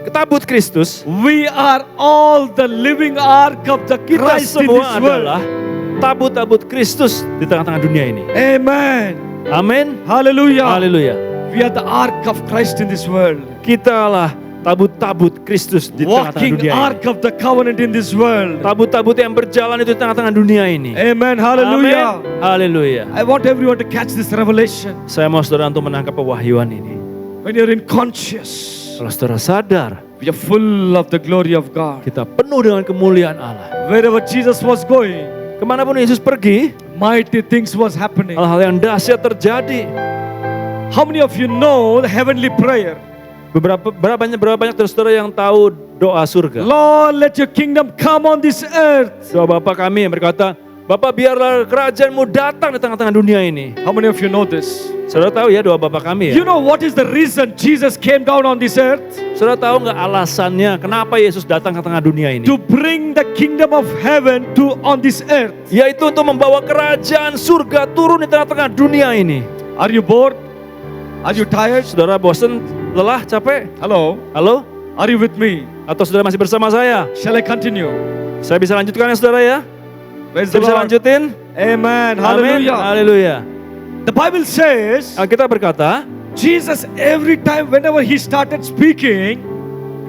Tabut Kristus, we are all the living ark of the kita Christ in semua this adalah world. tabut-tabut Kristus di tengah-tengah dunia ini. Amen. Amin. Hallelujah. Haleluya. We are the ark of Christ in this world. Kitalah tabut-tabut Kristus di tengah-tengah Walking dunia ini. ark of the covenant in this world. Tabut-tabut yang berjalan itu di tengah-tengah dunia ini. Amen. Hallelujah. Amin. Haleluya. I want everyone to catch this revelation. Saya mau saudara untuk menangkap pewahyuan ini. When you're in conscious, Kalau saudara sadar, we are full of the glory of God. kita penuh dengan kemuliaan Allah. Wherever Jesus was going, Kemanapun Yesus pergi, mighty things was happening. hal-hal yang dahsyat terjadi. How many of you know the heavenly prayer? Berapa banyak dari saudara yang tahu doa surga? Lord, let your kingdom come on this earth. Doa Bapa kami yang berkata, Bapa biarlah kerajaanmu datang di tengah-tengah dunia ini. How many of you know this? Saudara tahu ya doa Bapa kami You ya? know what is the reason Jesus came down on this earth? Saudara tahu nggak alasannya kenapa Yesus datang ke tengah dunia ini? To bring the kingdom of heaven to on this earth. Yaitu untuk membawa kerajaan surga turun di tengah-tengah dunia ini. Are you bored? Are you tired? Saudara bosan, lelah, capek? Hello? Halo? Are you with me? Atau saudara masih bersama saya? Shall I continue? Saya bisa lanjutkan ya saudara ya? Praise the Saya bisa Lord. lanjutin? Amen. Amin. Hallelujah. Haleluya. The Bible says Alkitab berkata, Jesus every time whenever he started speaking,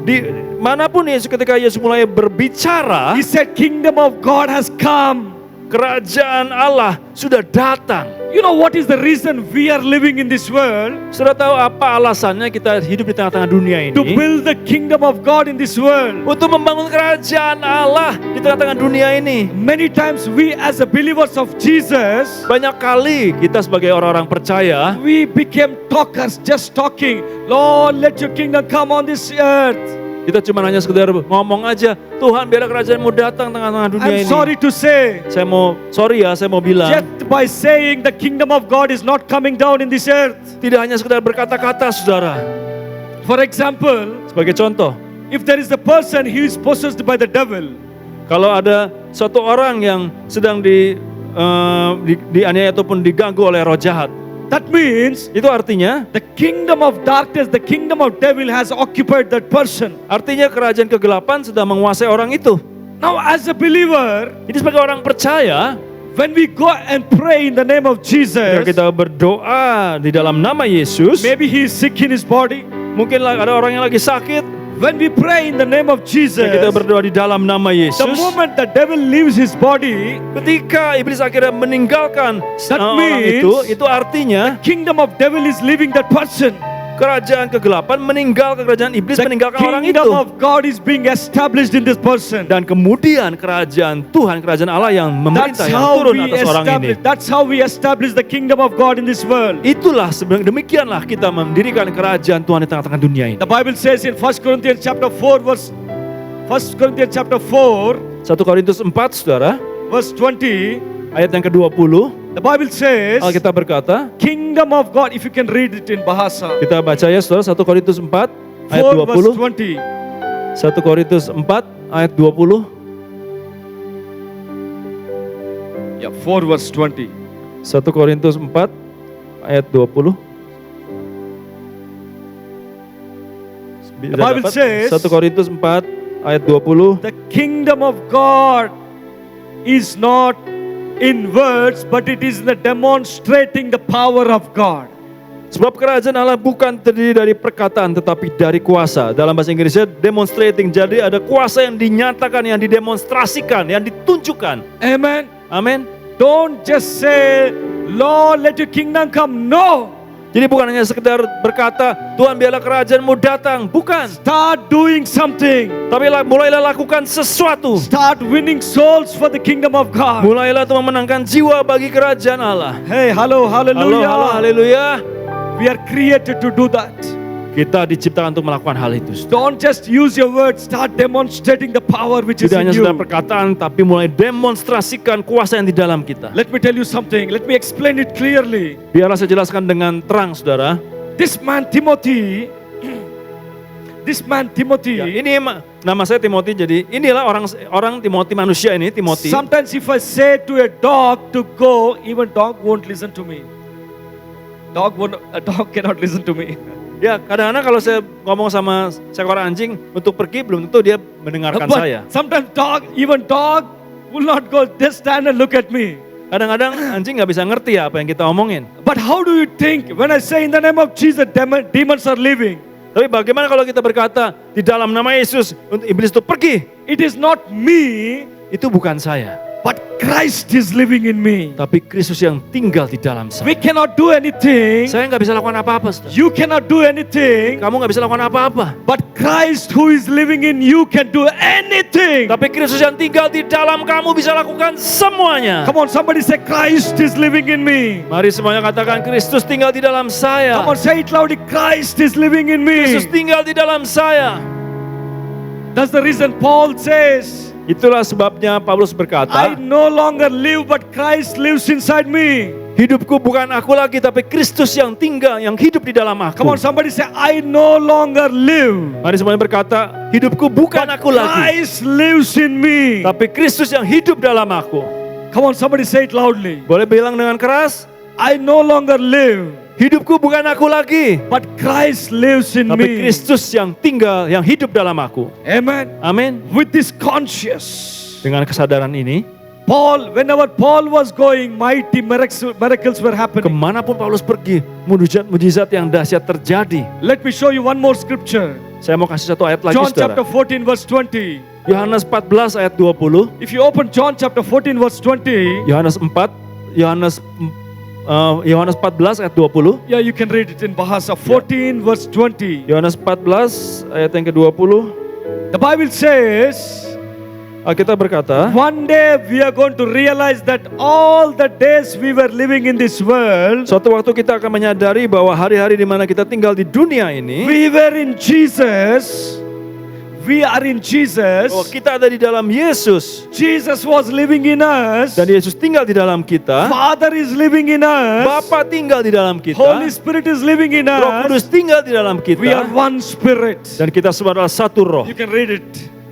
di manapun Yesus ketika Yesus mulai berbicara, he said kingdom of God has come. kerajaan Allah sudah datang. You know what is the reason we are living in this world? Sudah tahu apa alasannya kita hidup di tengah-tengah dunia To ini? build the kingdom of God in this world. Untuk membangun kerajaan Allah di tengah-tengah dunia ini. Many times we as the believers of Jesus, Banyak kali kita sebagai orang-orang percaya, we became talkers, just talking. Lord, let your kingdom come on this earth. kita cuma hanya sekedar ngomong aja, Tuhan biarlah kerajaanmu datang tengah-tengah dunia I'm ini. sorry to say, Saya mau bilang, just by saying the kingdom of God is not coming down in this earth. tidak hanya sekedar berkata-kata saudara. For example, Sebagai contoh, if there is a person who is possessed by the devil, kalau ada suatu orang yang sedang dianiaya ataupun diganggu oleh roh jahat, that means itu artinya the kingdom of darkness, the kingdom of devil has occupied that person. kerajaan kegelapan sedang menguasai orang itu. Now as a believer, Jadi sebagai orang percaya, when we go and pray in the name of ketika Jesus, kita berdoa di dalam nama Yesus, maybe he is sick in his body. mungkin ada orang yang lagi sakit, When we pray in the name of Jesus, kita berdoa di dalam nama the Yesus, moment the devil leaves his body, ketika iblis akhirnya meninggalkan That orang means- itu artinya kingdom of devil is leaving that person. kerajaan kegelapan, meninggalkan kerajaan iblis, The meninggalkan orang itu. kingdom of God is being established in this person. Dan kemudian kerajaan Tuhan, kerajaan Allah yang That's memerintah, yang how turun we atas orang ini. establish. That's how we establish the kingdom of God in this world. Itulah sebenarnya, demikianlah kita mendirikan kerajaan Tuhan di tengah-tengah dunia ini. The Bible says in 1 Corinthians chapter 4 verse 1 Corinthians chapter 4 1 Korintus 4, saudara, verse 20, ayat yang ke-20, the Bible says, Alkitab berkata, kingdom of God, if you can read it in Bahasa, kita baca ya saudara, 1 Korintus 4, ayat 4 verse 20. 20. 1 Korintus 4, ayat 20. Yeah, 4 verse 20. 1 Korintus 4, ayat 20. The Bible says, 1 Korintus 4, ayat 20. the kingdom of God is not in words, but it is in the demonstrating the power of God. Sebab kerajaan Allah bukan terdiri dari perkataan tetapi dari kuasa. Dalam bahasa Inggrisnya demonstrating. Jadi ada kuasa yang dinyatakan, yang didemonstrasikan, yang ditunjukkan. Amen. Amin. Don't just say, Lord, let your kingdom come. No. Jadi bukan hanya sekedar berkata, Tuhan biarlah kerajaanmu datang. Bukan. Start doing something. Tapi mulailah lakukan sesuatu. Start winning souls for the kingdom of God. Mulailah untuk memenangkan jiwa bagi kerajaan Allah. Hey, hello, Halo, hallelujah. halo, haleluya. We are created to do that. Kita diciptakan untuk melakukan hal itu. Don't just use your words, start demonstrating the power which is Tidak hanya in sekedar you. perkataan, tapi mulai demonstrasikan kuasa yang di dalam kita. Let me tell you something. Let me explain it clearly. Biarlah saya jelaskan dengan terang, saudara. This man Timothy, Ya, ini nama saya Timothy. Jadi inilah orang Timothy, manusia ini Timothy. sometimes if I say to a dog to go, even dog won't listen to me. A dog cannot listen to me. Ya, kadang-kadang kalau saya ngomong sama seekor anjing untuk pergi, belum tentu dia mendengarkan saya. But sometimes even dog will not go, just stand and look at me. Kadang-kadang anjing nggak bisa ngerti ya apa yang kita omongin. But how do you think when I say in the name of Jesus, demons are leaving? Tapi bagaimana kalau kita berkata di dalam nama Yesus untuk iblis itu pergi? It is not me, Itu bukan saya, but Christ is living in me. tapi Kristus yang tinggal di dalam saya. We cannot do anything. Saya nggak bisa lakukan apa-apa, saudara. You cannot do anything. Kamu nggak bisa lakukan apa-apa. But Christ who is living in you can do anything. Tapi Kristus yang tinggal di dalam kamu bisa lakukan semuanya. Come on, somebody say Christ is living in me. Mari semuanya katakan Kristus tinggal di dalam saya. Come on, say it loudly. Christ is living in me. Kristus tinggal di dalam saya. That's the reason Paul says, Itulah sebabnya Paulus berkata, I no longer live, but Christ lives inside me. hidupku bukan aku lagi, tapi Kristus yang tinggal, yang hidup di dalam Come aku. on, somebody say, I no longer live, Mari semuanya berkata, hidupku bukan aku lagi, Christ lives in me. tapi Kristus yang hidup dalam aku. Come on, somebody say it loudly. Boleh bilang dengan keras, I no longer live, hidupku bukan aku lagi, but Christ lives in tapi me. Kristus yang tinggal, yang hidup dalam aku. Amen. Amin. With this conscious, Dengan kesadaran ini, whenever Paul was going, mighty miracles were happening. kemanapun Paulus pergi, mujizat yang dahsyat terjadi. Let me show you one more scripture. Saya mau kasih satu ayat lagi, John chapter saudara. 14 verse 20. Yohanes 14 ayat 20. If you open John chapter 14 verse 20, Yohanes 14 ayat 20. yeah, you can read it in Bahasa. 14 verse 20. Yohanes 14 ayat yang ke-20. The Bible says, Alkitab berkata, one day we are going to realize that all the days we were living in this world, suatu waktu kita akan menyadari bahwa hari-hari di mana kita tinggal di dunia ini, we were in Jesus. We are in Jesus. bahwa kita ada di dalam Yesus Jesus was living in us. dan Yesus tinggal di dalam kita. Father is living in us. Bapa tinggal di dalam kita. Holy Spirit is living in Roh Kudus us. tinggal di dalam We are kita. one spirit. Dan kita semua adalah satu roh. You can read it.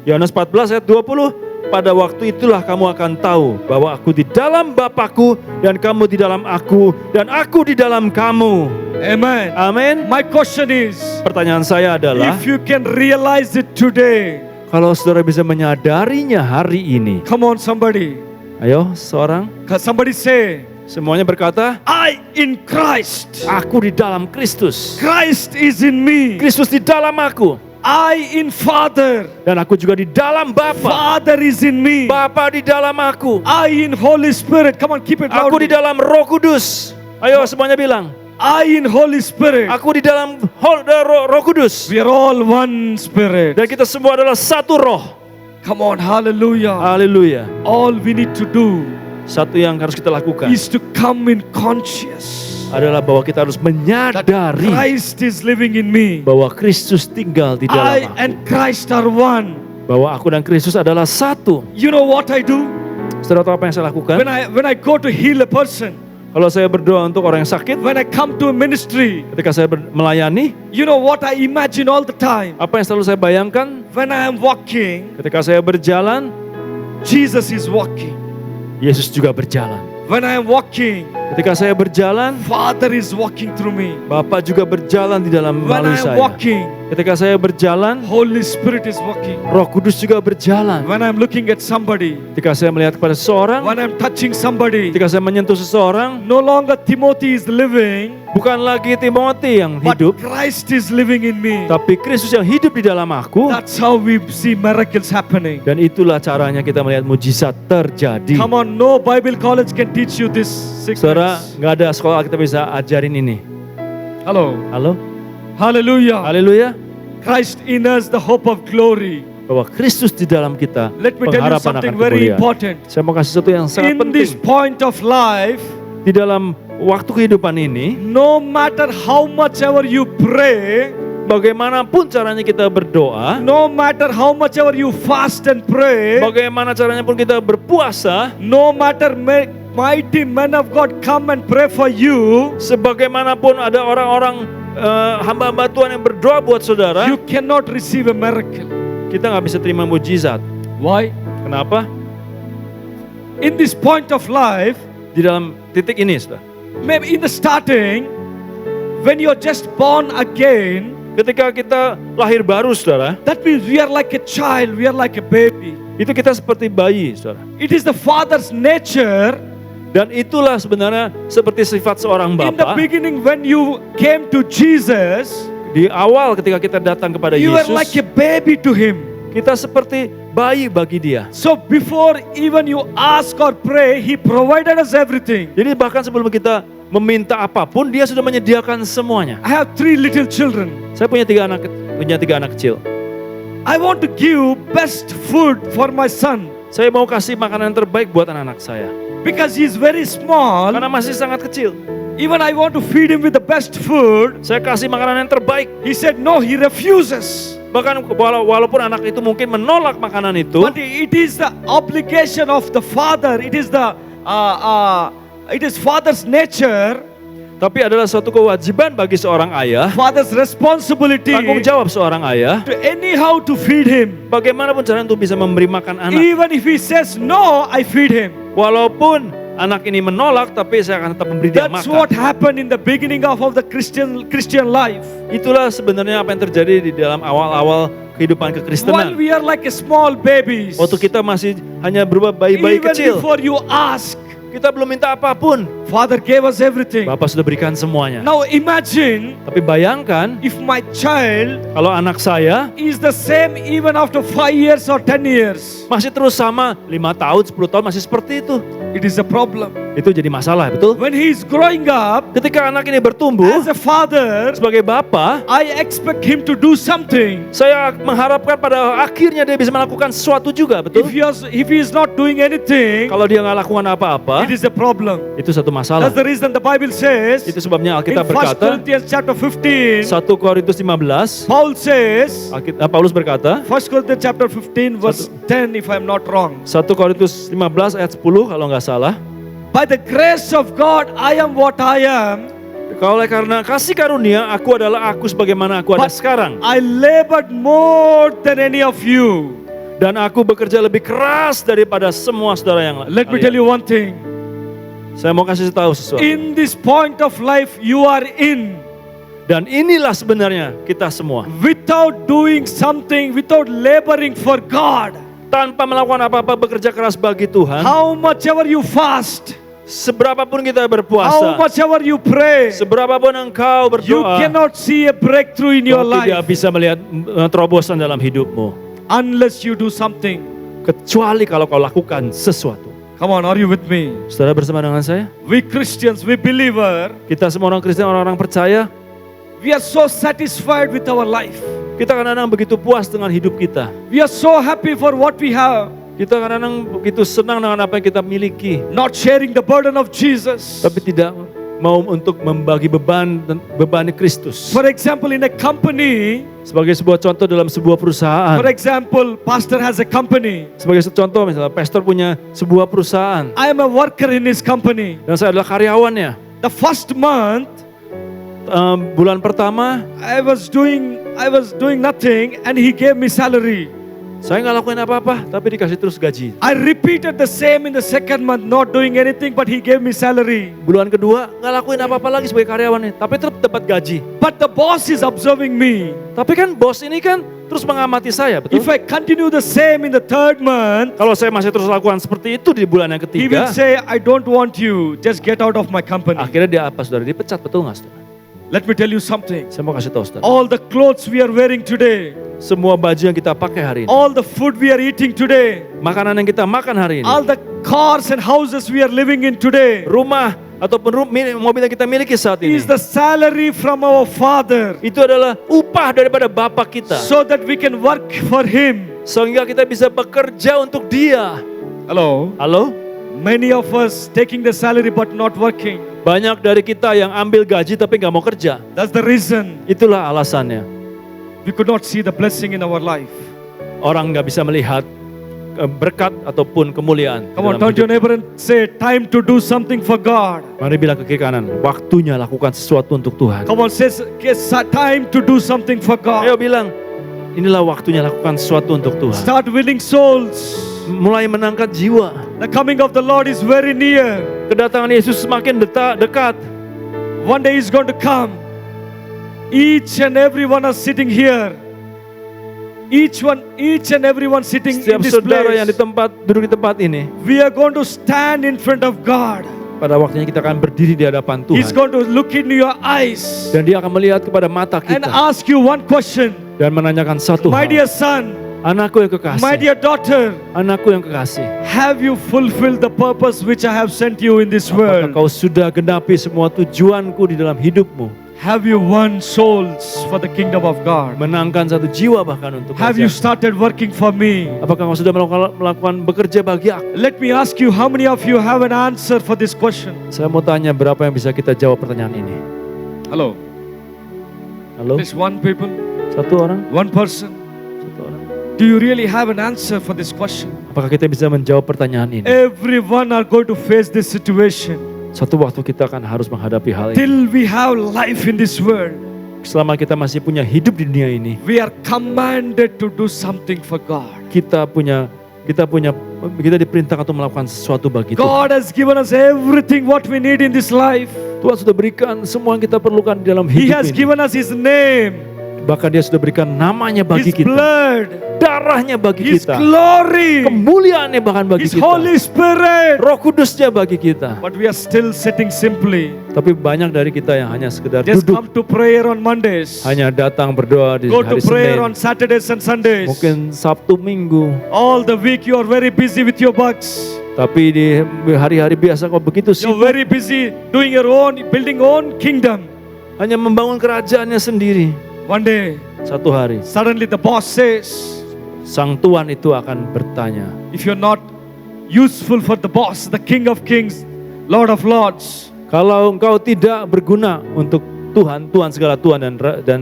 Yohanes 14 ayat 20. Pada waktu itulah kamu akan tahu bahwa aku di dalam Bapakku dan kamu di dalam aku dan aku di dalam kamu. Amen. Amin. My question is, Pertanyaan saya adalah, if you can realize it today, kalau saudara bisa menyadarinya hari ini. come on somebody. Ayo, seorang. Somebody say, Semuanya berkata, I in Christ. aku di dalam Kristus. Christ is in me. Kristus di dalam aku. I in Father. Dan aku juga di dalam Bapa. Father is in me. Bapa di dalam aku. I in Holy Spirit. Come on, keep it Aku di loud. dalam Roh Kudus. Ayo semuanya bilang, I in Holy Spirit. Aku di dalam Roh Kudus. We are all one Spirit. Dan kita semua adalah satu roh. Come on, hallelujah. Haleluya. All we need to do Satu yang harus kita lakukan is to come in conscious adalah bahwa kita harus that menyadari Christ is living in me. bahwa Kristus tinggal di I dalam aku. and Christ are one. Bahwa aku dan Kristus adalah satu. You know what I do? Saudara tahu apa yang saya lakukan? When I go to heal a person, Kalau saya berdoa untuk orang yang sakit, when I come to a ministry, ketika saya melayani, you know what I imagine all the time? apa yang selalu saya bayangkan? When I am walking, Ketika saya berjalan, Jesus is walking. Yesus juga berjalan. When I am walking, Ketika saya berjalan, Father is walking through me. Bapa juga berjalan di dalam When melalui I am saya. walking, Ketika saya berjalan, Holy Spirit is walking. Roh Kudus juga berjalan. When I'm looking at somebody, Ketika saya melihat kepada seseorang, when I'm touching somebody, ketika saya menyentuh seseorang, no longer Timothy is living, bukan lagi Timotius yang but hidup, Christ is living in me. tapi Kristus yang hidup di dalam aku. That's how we see miracles happening. Dan itulah caranya kita melihat mujizat terjadi. Come on, no Bible college can teach you this Saudara, secret. nggak ada sekolah kita bisa ajarin ini. Hello. Halo? Hallelujah. Haleluya. Christ in us, the hope of glory. Bahwa Kristus di dalam kita, Let me tell you pengharapan akan something very kemuliaan. important. Saya mau kasih sesuatu yang sangat In this penting. point of life, Di dalam waktu kehidupan ini, no matter how much ever you pray, bagaimanapun caranya kita berdoa, no matter how much ever you fast and pray, bagaimana caranya pun kita berpuasa, no matter mighty men of God come and pray for you, sebagaimanapun ada orang-orang hamba-hamba Tuhan yang berdoa buat saudara, you cannot receive a miracle. kita nggak bisa terima mujizat. Why? Kenapa? In this point of life, Di dalam titik ini, saudara, maybe in the starting, when you're just born again, ketika kita lahir baru, saudara, that means we are like a child, we are like a baby. itu kita seperti bayi, saudara. It is the Father's nature. Dan itulah sebenarnya seperti sifat seorang In the bapa. beginning, when you came to Jesus, Di awal ketika kita datang kepada you were like Yesus, a baby to Him. kita seperti bayi bagi Dia. So before even you ask or pray, He provided us everything. Jadi bahkan sebelum kita meminta apapun, Dia sudah menyediakan semuanya. I have 3 little children. Saya punya tiga anak kecil. I want to give best food for my son Saya mau kasih makanan yang terbaik buat anak-anak saya. because he is very small. Karena masih sangat kecil. Even I want to feed him with the best food. Saya kasih makanan yang terbaik. He said no, he refuses. Bahkan walaupun anak itu mungkin menolak makanan itu, But it is the obligation of the father. It is father's nature, tapi adalah suatu kewajiban bagi seorang ayah, father's responsibility tanggung jawab seorang ayah, to anyhow to feed him. bagaimanapun caranya untuk bisa memberi makan anak. Even if he says no, I feed him. Walaupun anak ini menolak, tapi saya akan tetap memberi dia That's makan. what happened in the beginning of the Christian life. Itulah sebenarnya apa yang terjadi di dalam awal-awal kehidupan While kekristenan. we are like a small babies, Waktu kita masih hanya berupa bayi-bayi even kecil, before you ask, kita belum minta apapun. Father gave us everything. Bapak sudah berikan semuanya. Now imagine Tapi bayangkan if my child kalau anak saya is the same even after 5 years or 10 years. masih terus sama 5 tahun, 10 tahun masih seperti itu. It is a problem. Itu jadi masalah, betul? When he is growing up, Ketika anak ini bertumbuh, as a father, sebagai bapak, I expect him to do something. saya mengharapkan pada akhirnya dia bisa melakukan sesuatu juga, betul? If he is not doing anything, Kalau dia nggak lakukan apa-apa, it is a problem. itu satu masalah. That's the reason the Bible says Itu sebabnya in Alkitab 1 berkata, Corinthians chapter 15, 1 Korintus 15, Paul says, Paulus berkata, 1 Corinthians chapter 15 verse 10 if I'm not wrong. 1 Korintus 15 ayat 10 kalau nggak salah, By the grace of God, I am what I am. oleh karena kasih karunia, aku adalah aku sebagaimana aku ada But sekarang. I labored more than any of you. Dan aku bekerja lebih keras daripada semua saudara yang lain. Let me tell you one thing. Saya mau kasih tahu sesuatu. In this point of life you are in, Dan inilah sebenarnya kita semua. without doing something, without laboring for God, Tanpa melakukan apa-apa bekerja keras bagi Tuhan. how much ever you fast, Seberapapun kita how berpuasa, much ever you pray, seberapapun engkau you berdoa, cannot see a breakthrough in your kau tidak life bisa melihat terobosan dalam hidupmu. unless you do something. Kecuali kalau kau lakukan sesuatu. Come on, are you with me? Saudara bersama dengan saya? We Christians, we believer, Kita semua orang Kristen, orang-orang percaya, we are so satisfied with our life. kita kadang-kadang begitu puas dengan hidup kita. We are so happy for what we have. Kita kadang-kadang begitu senang dengan apa yang kita miliki, Not sharing the burden of Jesus. tapi tidak mau untuk membagi beban Kristus. For example, in a company, Sebagai sebuah contoh dalam sebuah perusahaan. for example, pastor has a company. Sebagai contoh misalnya, pastor punya sebuah perusahaan I am a worker in his company. dan saya adalah karyawannya. The first month, Bulan pertama, I was doing nothing and he gave me salary. saya nggak lakuin apa-apa, tapi dikasih terus gaji. I repeated the same in the second month, not doing anything, but he gave me salary. Bulan kedua, nggak lakuin apa-apa lagi sebagai karyawannya, tapi tetap dapat gaji. But the boss is observing me. Tapi kan bos ini kan terus mengamati saya, betul? If I continue the same in the third month, Kalau saya masih terus lakukan seperti itu di bulan yang he will ketiga, say, I don't want you, just get out of my company. akhirnya dia apa, saudara? Dipecat, betul nggak, saudara? Let me tell you something. Saya mau kasih tahu, saudara. All the clothes we are wearing today, Semua baju yang kita pakai hari ini, all the food we are eating today, makanan yang kita makan hari ini, all the cars and houses we are living in today, rumah ataupun mobil yang kita miliki saat ini, is the salary from our Father, itu adalah upah daripada Bapa kita. so that we can work for Him. Sehingga kita bisa bekerja untuk Dia. Hello? Halo? Many of us taking the salary but not working. Banyak dari kita yang ambil gaji tapi nggak mau kerja. That's the reason Itulah alasannya. we could not see the blessing in our life. Orang nggak bisa melihat berkat ataupun kemuliaan. Come on, dalam turn to your hidup. neighbor and say, time to do something for God. Mari bilang ke kiri kanan, waktunya lakukan sesuatu untuk Tuhan. Come on, say, time to do something for Ayo God. bilang, inilah waktunya lakukan sesuatu untuk Tuhan. Start winning souls. Mulai menangkap jiwa. The coming of the Lord is very near. Kedatangan Yesus semakin dekat. One day He's going to come. Each and everyone are sitting here. Each and everyone sitting in Setiap this saudara yang place. duduk di tempat ini, We are going to stand in front of God. pada waktunya kita akan berdiri di hadapan He's Tuhan. going to look in your eyes Dan Dia akan melihat kepada mata and kita ask you one question. dan menanyakan satu My hal. dear son, Anakku yang my kekasih, dear daughter, anakku yang kekasih, have you fulfilled the purpose which I have sent you in this apakah world? kau sudah genapi semua tujuanku di dalam hidupmu? Have you won souls for the kingdom of God? Menangkan satu jiwa bahkan untuk Have you kerajaan. started working for me? Apakah kau sudah melakukan bekerja bagi aku? Let me ask you, how many of you have an answer for this question? Saya mau tanya, berapa yang bisa kita jawab pertanyaan ini? Hello. Halo? Just one people, Satu orang? one person. Satu orang. Do you really have an answer for this question? Apakah kita bisa menjawab pertanyaan ini? Everyone are going to face this situation. Suatu waktu kita akan harus menghadapi hal ini. Till we have life in this world, Selama kita masih punya hidup di dunia ini, we are commanded to do something for God. kita diperintahkan untuk melakukan sesuatu bagi Tuhan. God has given us everything what we need in this life. Tuhan sudah berikan semua yang kita perlukan di dalam He hidup has ini. given us His name, Bahkan Dia sudah berikan namanya bagi His kita, blood, darahnya bagi His kita, glory, kemuliaannya bahkan bagi His kita, Holy Spirit. Roh Kudusnya bagi kita. But we are still sitting simply. Tapi banyak dari kita yang hanya sekedar Just duduk, come to prayer on Mondays. hanya datang berdoa di Go to hari prayer on Senin, Saturdays and Sundays. mungkin Sabtu Minggu. All the week you are very busy with your bucks. Tapi di hari-hari biasa kok begitu You're sibuk, very busy doing your own, building own kingdom. hanya membangun kerajaannya sendiri. One day, Satu hari, suddenly the boss says, sang tuan itu akan bertanya, if you're not useful for the boss, the King of Kings, Lord of Lords, kalau engkau tidak berguna untuk Tuhan, Tuhan segala Tuhan dan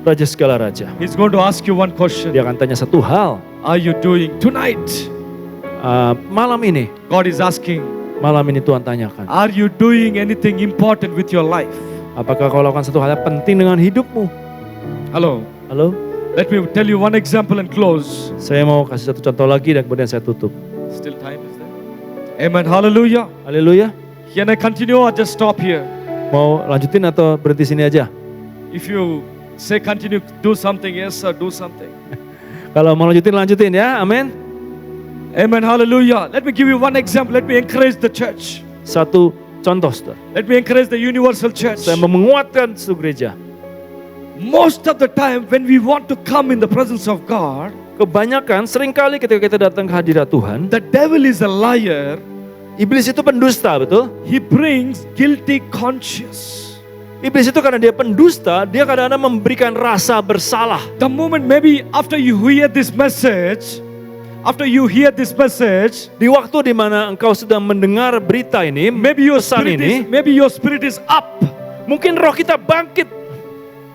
Raja segala Raja, He's going to ask you one question. Dia akan tanya satu hal. Are you doing tonight? Malam ini Tuhan tanyakan, Are you doing anything important with your life? apakah kau lakukan satu hal yang penting dengan hidupmu? Hello. Halo? Let me tell you one example and close. Saya mau kasih satu contoh lagi dan kemudian saya tutup. Still time is there? Amen. Hallelujah. Haleluya. Can I continue or just stop here? Mau lanjutin atau berhenti sini aja? If you say continue, do something. Yes, sir, do something. Kalau mau lanjutin ya, amin. Amen. Hallelujah. Let me give you one example. Let me encourage the church. Satu contoh, saudara. Let me encourage the universal church. Saya mau menguatkan seluruh gereja. Most of the time when we want to come in the presence of God, Kebanyakan seringkali ketika kita datang ke hadirat Tuhan, the devil is a liar. iblis itu pendusta, betul? He brings guilty conscience. Iblis itu karena dia pendusta, dia kadang-kadang memberikan rasa bersalah. The moment maybe after you hear this message, Di waktu di mana engkau sedang mendengar berita ini, maybe your pesan spirit is up. mungkin roh kita bangkit.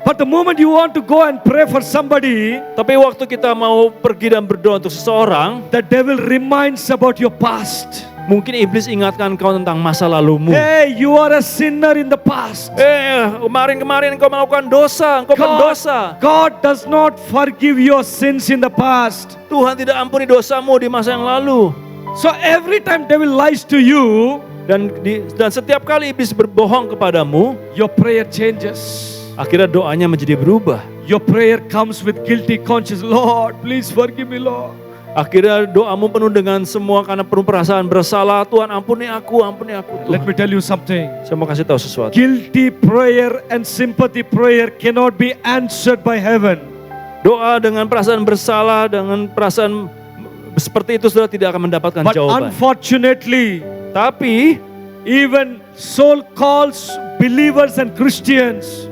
But the moment you want to go and pray for somebody, Tapi waktu kita mau pergi dan berdoa untuk seseorang, the devil reminds about your past. mungkin iblis ingatkan engkau tentang masa lalumu. Hey, you are a sinner in the past. Kemarin-kemarin engkau melakukan dosa, engkau pendosa. God does not forgive your sins in the past. Tuhan tidak ampuni dosamu di masa yang lalu. So every time devil lies to you, Dan setiap kali iblis berbohong kepadamu, your prayer changes. akhirnya doanya menjadi berubah. Your prayer comes with guilty conscience. Lord, please forgive me, Lord. Akhirnya doamu penuh dengan semua karena penuh perasaan bersalah. Tuhan ampuni aku Tuhan. Let me tell you something. Saya mau kasih tahu sesuatu. Guilty prayer and sympathy prayer cannot be answered by heaven. Doa dengan perasaan bersalah, dengan perasaan seperti itu sudah tidak akan mendapatkan But jawaban. unfortunately, Tapi even so-called believers and Christians,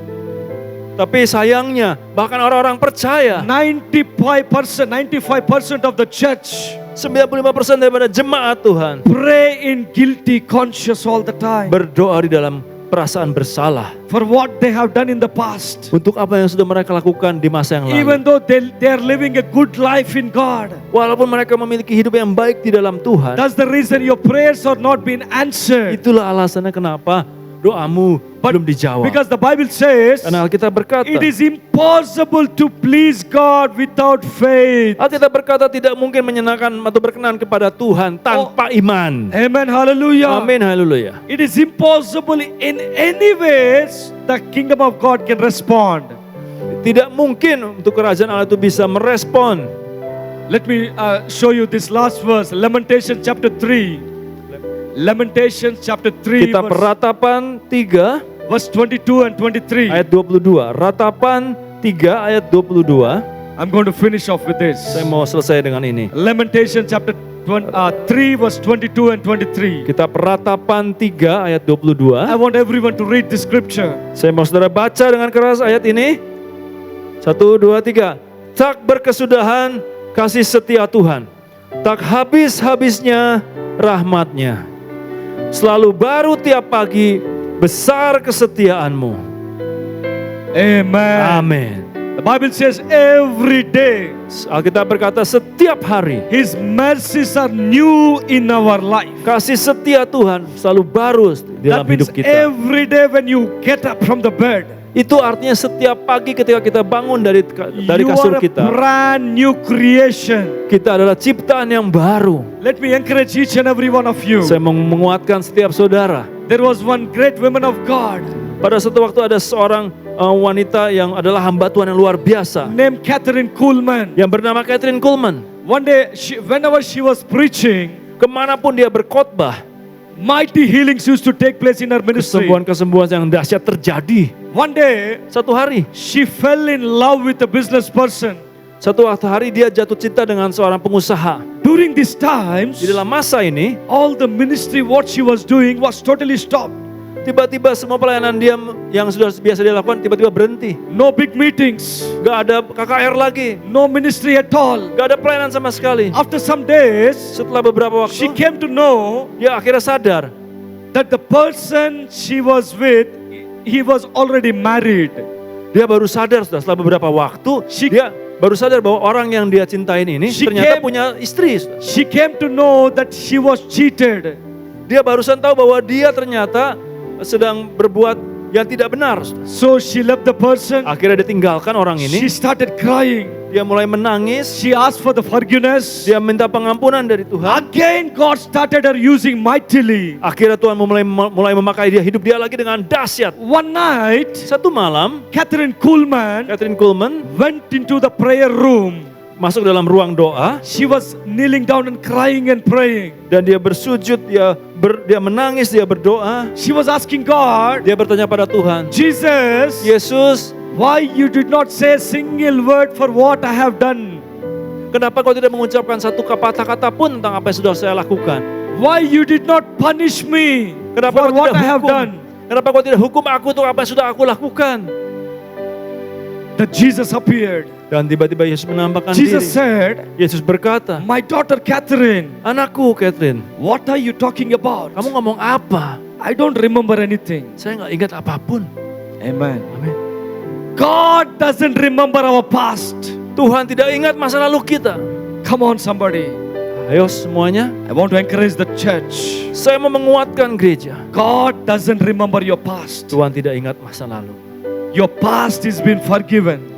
sayangnya bahkan orang-orang percaya 95% of the church 95% daripada jemaat Tuhan pray in guilty conscience all the time berdoa di dalam perasaan bersalah for what they have done in the past. untuk apa yang sudah mereka lakukan di masa yang lalu. Even though they are living a good life in God. Walaupun mereka memiliki hidup yang baik di dalam Tuhan, That's the reason your prayers are not being answered. itulah alasannya kenapa doamu belum dijawab. Because the Bible says Karena Alkitab berkata, it is impossible to please God without faith. Alkitab berkata tidak mungkin menyenangkan atau berkenan kepada Tuhan tanpa iman. Amen, hallelujah. Amin, haleluya. It is impossible in any ways the kingdom of God can respond. Tidak mungkin untuk kerajaan Allah itu bisa merespon. Let me show you this last verse, Lamentation chapter 3. Lamentation chapter 3 Kitab Ratapan 3 verse 22 and 23. ayat 22. Ratapan 3 ayat 22. I'm going to finish off with this. Saya mau selesai dengan ini. Lamentation chapter 3 verse 22 and 23. Kitab Ratapan 3 ayat 22. I want everyone to read the scripture. Saya mau saudara baca dengan keras ayat ini. 1, 2, 3. Tak berkesudahan kasih setia Tuhan, tak habis-habisnya rahmat-Nya. Selalu baru tiap pagi, besar kesetiaanmu. Amen. Amin. The Bible says every day Alkitab berkata setiap hari His mercies are new in our life. kasih setia Tuhan selalu baru di dalam That means hidup kita. every day when you get up from the bed, Itu artinya setiap pagi ketika kita bangun dari you kasur are a kita, brand new creation. kita adalah ciptaan yang baru. Let me encourage each and every one of you. Saya mau menguatkan setiap saudara. There was one great woman of God Pada suatu waktu ada seorang wanita yang adalah hamba Tuhan yang luar biasa named Catherine Kuhlman. yang bernama Catherine Kuhlman. One day, whenever she was preaching, Kemanapun dia berkhotbah, mighty healings used to take place in her ministry. kesembuhan-kesembuhan yang dahsyat terjadi. One day, Satu hari, she fell in love with a business person. satu hari dia jatuh cinta dengan seorang pengusaha. During these times, Di dalam masa ini, all the ministry what she was doing was totally stopped. tiba-tiba semua pelayanan dia yang sudah biasa dia lakukan tiba-tiba berhenti. No big meetings, Gak ada KKR lagi, no ministry at all. gak ada pelayanan sama sekali. After some days, Setelah beberapa she waktu, came to know dia akhirnya sadar that the person she was with, he was already married. Dia baru sadar setelah beberapa waktu, dia baru sadar bahwa orang yang dia cintain ini ternyata punya istri. She came to know that she was cheated. Dia barusan tahu bahwa dia ternyata sedang berbuat yang tidak benar. So she left the person. Akhirnya dia tinggalkan orang She ini. started crying. Dia mulai menangis. She asked for the forgiveness. Dia minta pengampunan dari Tuhan. Again, God started her using mightily. Akhirnya Tuhan mulai memakai dia, hidup dia lagi dengan dahsyat. One night, Satu malam, Catherine Kuhlman Catherine Kuhlman went into the prayer room. masuk dalam ruang doa She was kneeling down and crying and praying. dan dia bersujud, dia menangis, dia berdoa. She was asking God, Dia bertanya pada Tuhan, Jesus, Yesus, why you did not say a single word for what I have done? Kenapa kau tidak mengucapkan satu kata-kata pun tentang apa yang sudah saya lakukan? Why you did not punish me Kenapa for kau what tidak I have hukum? done? Kenapa kau tidak hukum aku untuk apa yang sudah aku lakukan? That Jesus appeared. Dan tiba-tiba Yesus menampakkan Jesus diri. said, Yesus berkata, my daughter Catherine, anakku Catherine, what are you talking about? kamu ngomong apa? I don't remember anything. Saya nggak ingat apapun. Amen. Amin. God doesn't remember our past. Tuhan tidak ingat masa lalu kita. Come on somebody. Ayo semuanya, I want to encourage the church. saya mau menguatkan gereja. God doesn't remember your past. Tuhan tidak ingat masa lalu. Your past has been forgiven.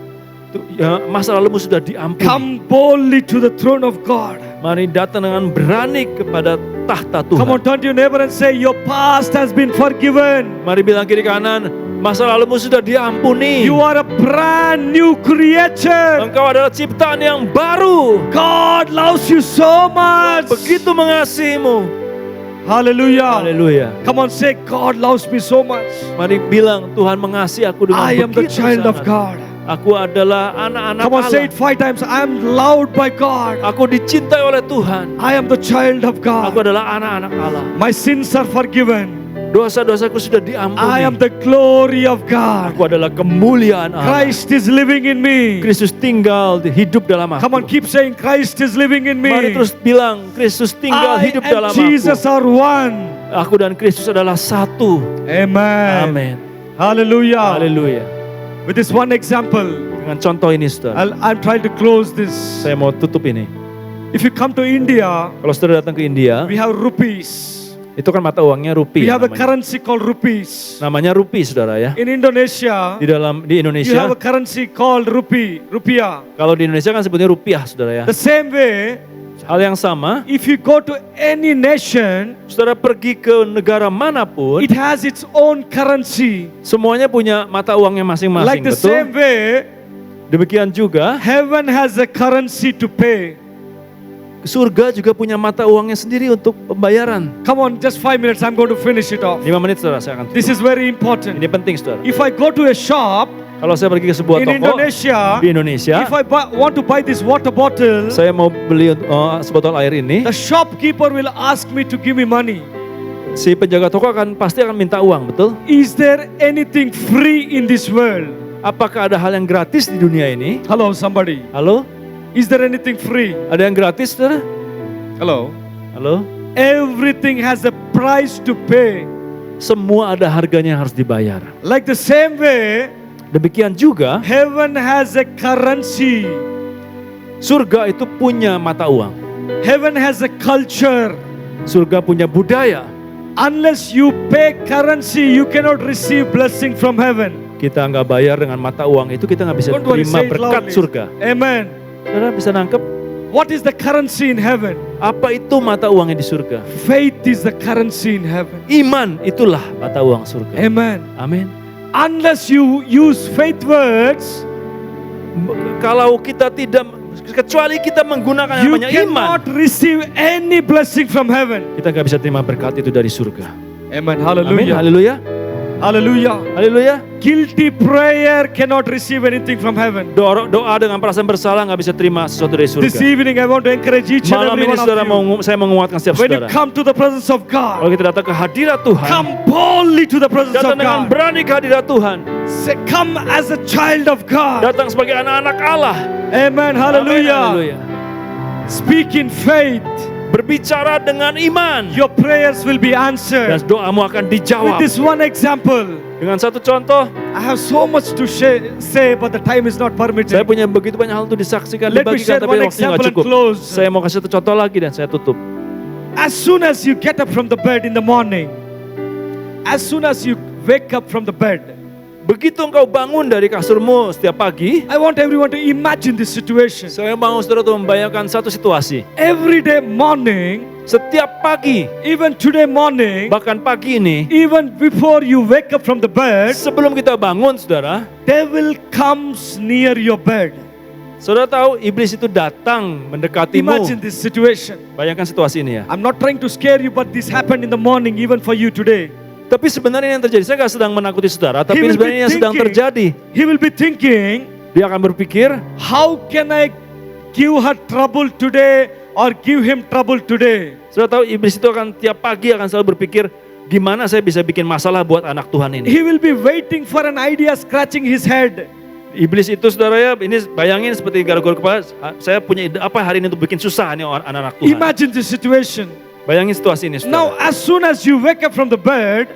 Masa lalumu sudah diampuni. Come boldly to the throne of God. Mari datang dengan berani kepada tahta Tuhan. Come on, turn to your neighbor and say, your past has been forgiven. Mari bilang kiri kanan, masa lalumu sudah diampuni. You are a brand new creature. Engkau adalah ciptaan yang baru. God loves you so much. Begitu mengasihimu. Hallelujah. Haleluya. Come on, say, God loves me so much. Mari bilang, Tuhan mengasihi aku dengan I am the begitu child of sangat. God. Aku adalah anak-anak Come on, say Allah. it 5 times. I am loved by God. Aku dicintai oleh Tuhan. I am the child of Aku God. adalah anak-anak Allah. My sins are forgiven. Dosa-dosaku sudah diampuni. I am the glory of God. Aku adalah kemuliaan Allah. Christ is living in me. Kristus tinggal hidup dalam aku. Come on, keep saying Christ is living in Mari me. terus bilang, Kristus tinggal I hidup and dalam Jesus aku. are one. Aku dan Kristus adalah satu. Amen. Amin. Hallelujah. Haleluya. With this one example, Dengan contoh ini, saudara, I'm trying to close this. saya mau tutup ini. If you come to India, Kalau saudara datang ke India, we have rupees. itu kan mata uangnya We rupiah. have a Namanya, currency called rupees. namanya rupiah, saudara ya. In Indonesia, Di you have Indonesia, a currency called rupiah. kalau di Indonesia kan sebutnya rupiah, saudara ya. The same way, Hal yang sama, if you go to any nation, saudara pergi ke negara manapun, it has its own currency. semuanya punya mata uangnya masing-masing, Like the betul? same way, Demikian juga, heaven has a currency to pay. surga juga punya mata uangnya sendiri untuk pembayaran. Come on, just 5 minutes, I'm going to finish it off. 5 menit, saudara, saya akan tutup. This is very important. Ini penting, saudara. If I go to a shop Kalau saya pergi ke sebuah in toko Indonesia, di Indonesia, if I want to buy this water bottle, saya mau beli sebotol air ini, the shopkeeper will ask me to give me money. si penjaga toko pasti akan minta uang, betul? Is there anything free in this world? Apakah ada hal yang gratis di dunia ini? Hello, somebody. Halo? Is there anything free? Ada yang gratis, saudara? Hello. Halo? Everything has a price to pay. Semua ada harganya yang harus dibayar. Like the same way, Demikian juga, heaven has a currency. surga itu punya mata uang. Heaven has a culture. Surga punya budaya. Unless you pay currency, you cannot receive blessing from heaven. Kita nggak bayar dengan mata uang itu, kita nggak bisa Don't worry, terima say it berkat loudly. surga. Amen. Saudara bisa nangkep? What is the currency in heaven? Apa itu mata uangnya di surga? Faith is the currency in heaven. Iman itulah mata uang surga. Amen. Amin. Unless you use faith words, Kalau kita tidak, kecuali kita menggunakan yang you namanya iman, cannot receive any blessing from heaven. kita nggak bisa terima berkat itu dari surga. Amen. Amin. Hallelujah. Haleluya. Hallelujah. Haleluya. Guilty prayer cannot receive anything from heaven. Doa dengan perasaan bersalah nggak bisa terima sesuatu dari This surga. evening I want to encourage each and Malam every ini one saudara of you. saya menguatkan setiap When you saudara. come to the presence of Kalau God, kita datang ke hadirat Tuhan, come boldly to the presence of datang dengan God. berani ke hadirat Tuhan, Say, come as a child of God. datang sebagai anak-anak Allah. Amen. Amin. Hallelujah. Haleluya. Speak in faith. Berbicara dengan iman, Your prayers will be dan answered. doamu akan With dijawab. this one example, Dengan satu contoh, I have so much to say, but the time is not saya permitting. punya begitu banyak hal untuk disaksikan, Let me share dibagikan, tapi one waktunya example nggak and cukup. close. Saya mau kasih satu contoh lagi dan saya tutup. As soon as you get up from the bed in the morning, as soon as you wake up from the bed, Begitu engkau bangun dari kasurmu setiap pagi, I want everyone to imagine this situation. saya mau saudara untuk membayangkan satu situasi. Every day morning, Setiap pagi, even today morning, bahkan pagi ini, even before you wake up from the bed, sebelum kita bangun, saudara, devil comes near your bed. saudara tahu iblis itu datang mendekatimu. Imagine this situation. Bayangkan situasi ini ya. I'm not trying to scare you, but this happened in the morning even for you today. Tapi sebenarnya yang terjadi, saya nggak sedang menakuti saudara, tapi will sebenarnya be yang sedang thinking- terjadi. He will be thinking, Dia akan berpikir, how can I give her trouble today or give him trouble today. Sudah tahu iblis itu akan tiap pagi akan selalu berpikir, gimana saya bisa bikin masalah buat anak Tuhan ini. He will be waiting for an idea scratching his head. Iblis itu saudara ya, ini bayangin seperti garuk-garuk kepala, saya punya ide apa hari ini untuk bikin susah nih anak-anak Tuhan. Imagine the situation. Bayangin situasi ini Now saudara. as soon as you wake up from the bed,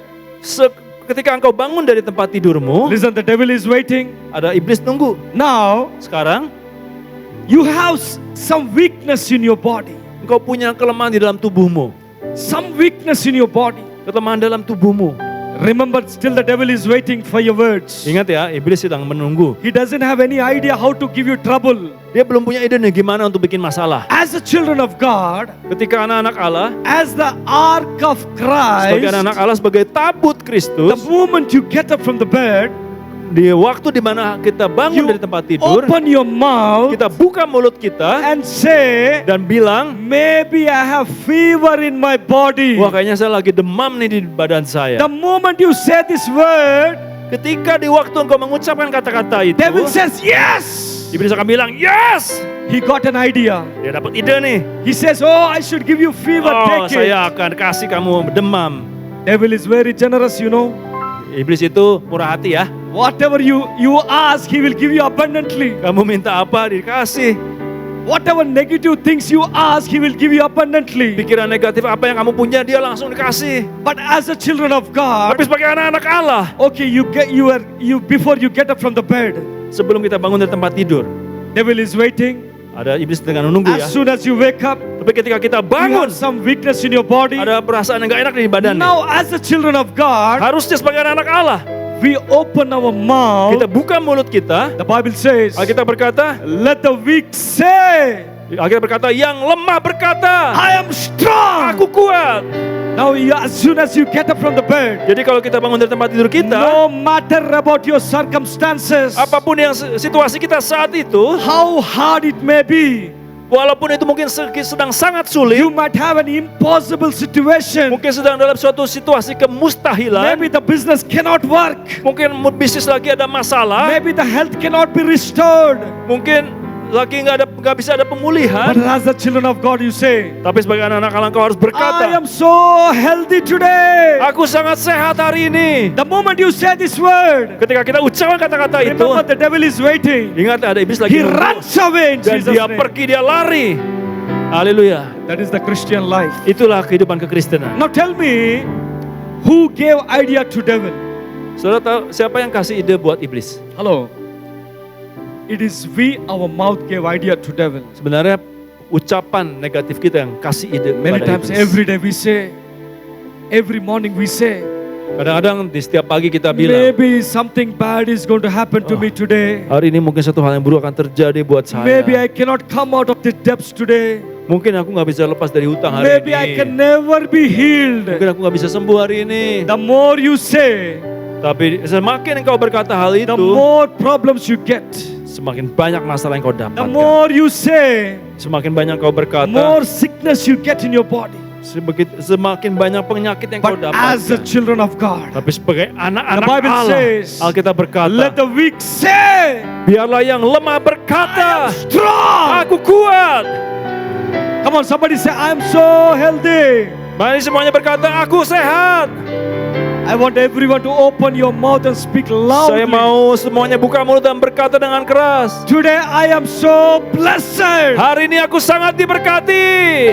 Ketika engkau bangun dari tempat tidurmu, listen, the devil is waiting. ada iblis nunggu. Now Sekarang you have some weakness in your body. engkau punya kelemahan di dalam tubuhmu. Some weakness in your body. Kelemahan dalam tubuhmu. Remember, still the devil is waiting for your words. Ingat ya, iblis sedang menunggu. He doesn't have any idea how to give you trouble. Dia belum punya ide nih gimana untuk bikin masalah. As the children of God, Ketika anak-anak Allah, as the ark of sebagai Christ, anak-anak Allah, sebagai tabut the Kristus, moment you get up from the bed, di waktu dimana kita bangun you dari tempat tidur, open your mouth kita buka mulut kita and say, dan bilang, maybe I have fever in my body. wah kayaknya saya lagi demam nih di badan saya. The moment you say this word, Ketika di waktu engkau mengucapkan kata-kata itu, devil says yes. iblis akan bilang, yes! He got an idea. Dia dapat ide nih. He says, oh, I should give you fever, Oh, take it. saya akan kasih kamu demam. Devil is very generous, you know. Iblis itu murah hati ya. Whatever you ask, he will give you abundantly. Kamu minta apa dikasih. Whatever negative things you ask, he will give you abundantly. Pikiran negatif apa yang kamu punya dia langsung dikasih. But as a children of God, Tapi sebagai anak-anak Allah, okay, before you get up from the bed, sebelum kita bangun dari tempat tidur, devil is waiting. ada iblis dengan menunggu ya. As soon as you wake up, Tapi ketika kita you bangun, have some weakness in your body. ada perasaan yang gak enak di badan. Now, as the children of God, Harusnya sebagai anak-anak Allah, we open our mouth. kita buka mulut kita. The Bible says, Alkitab berkata, let the weak say, Alkitab berkata, yang lemah berkata, I am strong. aku kuat. Now, as soon as you get up from the bed, Jadi kalau kita bangun dari tempat tidur kita, no matter about your circumstances, apapun yang situasi kita saat itu, how hard it may be, walaupun itu mungkin sedang sangat sulit, you might have an impossible situation. mungkin sedang dalam suatu situasi kemustahilan, Maybe the business cannot work. mungkin bisnis lagi ada masalah, Maybe the health cannot be restored. mungkin lagi nggak bisa ada But pemulihan. as the children of God, you say, Tapi sebagai anak-anak Allah kau harus I berkata, am so healthy today. aku sangat sehat hari ini. The moment you say this word, Ketika kita ucapkan kata-kata itu, remember the devil is waiting. ingat ada iblis lagi He nunggu. runs away in Dan Jesus' dia name. pergi, dia lari. Haleluya. That is the Christian life. Itulah kehidupan kekristenan. Now tell me, who gave idea to devil? Saudara tahu siapa yang kasih ide buat iblis? Hello. It is we, our mouth gave idea to devil. Sebenarnya ucapan negatif kita yang kasih ide Many kepada times iblis. every day we say, every morning we say, Kadang-kadang di setiap pagi kita bilang, maybe something bad is going to happen to me today. hari ini mungkin satu hal yang buruk akan terjadi buat saya. Maybe I cannot come out of the depths today. Mungkin aku nggak bisa lepas dari hutang hari Maybe I ini. can never be healed. Mungkin aku nggak bisa sembuh hari ini. The more you say, Tapi semakin engkau berkata hal the itu, more problems you get. semakin banyak masalah yang kau The dapatkan. more you say, Semakin banyak kau the berkata, more sickness you get in your body. semakin banyak penyakit yang kau But as the dapatkan. children of God, Tapi sebagai the anak-anak Bible Allah, says, Alkitab berkata, let the weak say, biarlah yang lemah I berkata, am strong. aku kuat. Come on, somebody say, I am so healthy. Mari semuanya berkata, aku sehat. I want everyone to open your mouth and speak Saya loudly. mau semuanya buka mulut dan berkata dengan keras. Today I am so blessed. Hari ini aku sangat diberkati.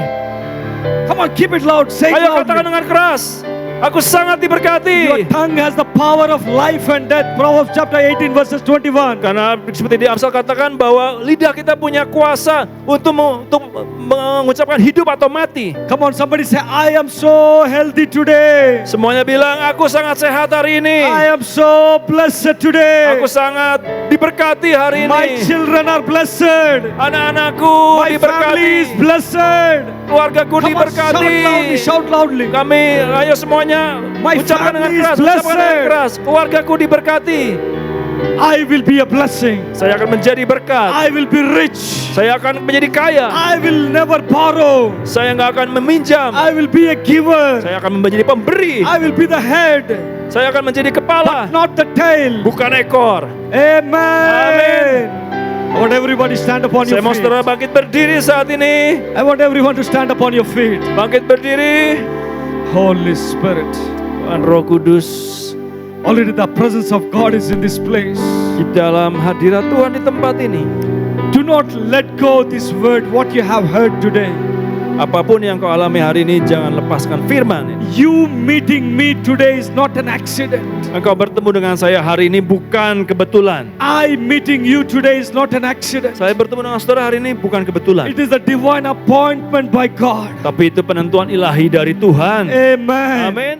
Come on, keep it loud. Say it Ayo katakan loudly. dengan keras. Aku sangat Your diberkati. tongue has the power of life and death. Proverbs chapter 18 verses 21. Karena seperti di Amsal katakan bahwa lidah kita punya kuasa untuk mengucapkan hidup atau mati. Come on, somebody say, I am so healthy today. Semuanya bilang, aku sangat sehat hari ini. I am so blessed today. Aku sangat diberkati hari My ini. children are blessed. Anak-anakku My family is diberkati. blessed. Keluargaku Come on, shout diberkati. loudly, shout loudly. Kami, ayo semuanya My ucapkan dengan family is keras, ucapkan dengan blessed. keras. Keluargaku diberkati. I will be a blessing. Saya akan menjadi berkat. I will be rich. Saya akan menjadi kaya. I will never borrow. Saya nggak akan meminjam. I will be a giver. Saya akan menjadi pemberi. I will be the head, Saya akan menjadi kepala, not the tail. bukan ekor. Amen. Amen. I want want everybody stand upon Saya your mau feet. saudara bangkit berdiri saat ini. I want everyone to stand upon your feet. Bangkit berdiri. Holy Spirit. Tuhan Roh Kudus, Already the presence of God is in this place. di dalam hadirat Tuhan di tempat ini. Do not let go this word what you have heard today. Apapun yang kau alami hari ini, jangan lepaskan firman ini. You meeting me today is not an accident. Engkau bertemu dengan saya hari ini bukan kebetulan. I meeting you today is not an accident. Saya bertemu dengan saudara hari ini bukan kebetulan. It is a divine appointment by God. Tapi itu penentuan ilahi dari Tuhan. Amen. Amin.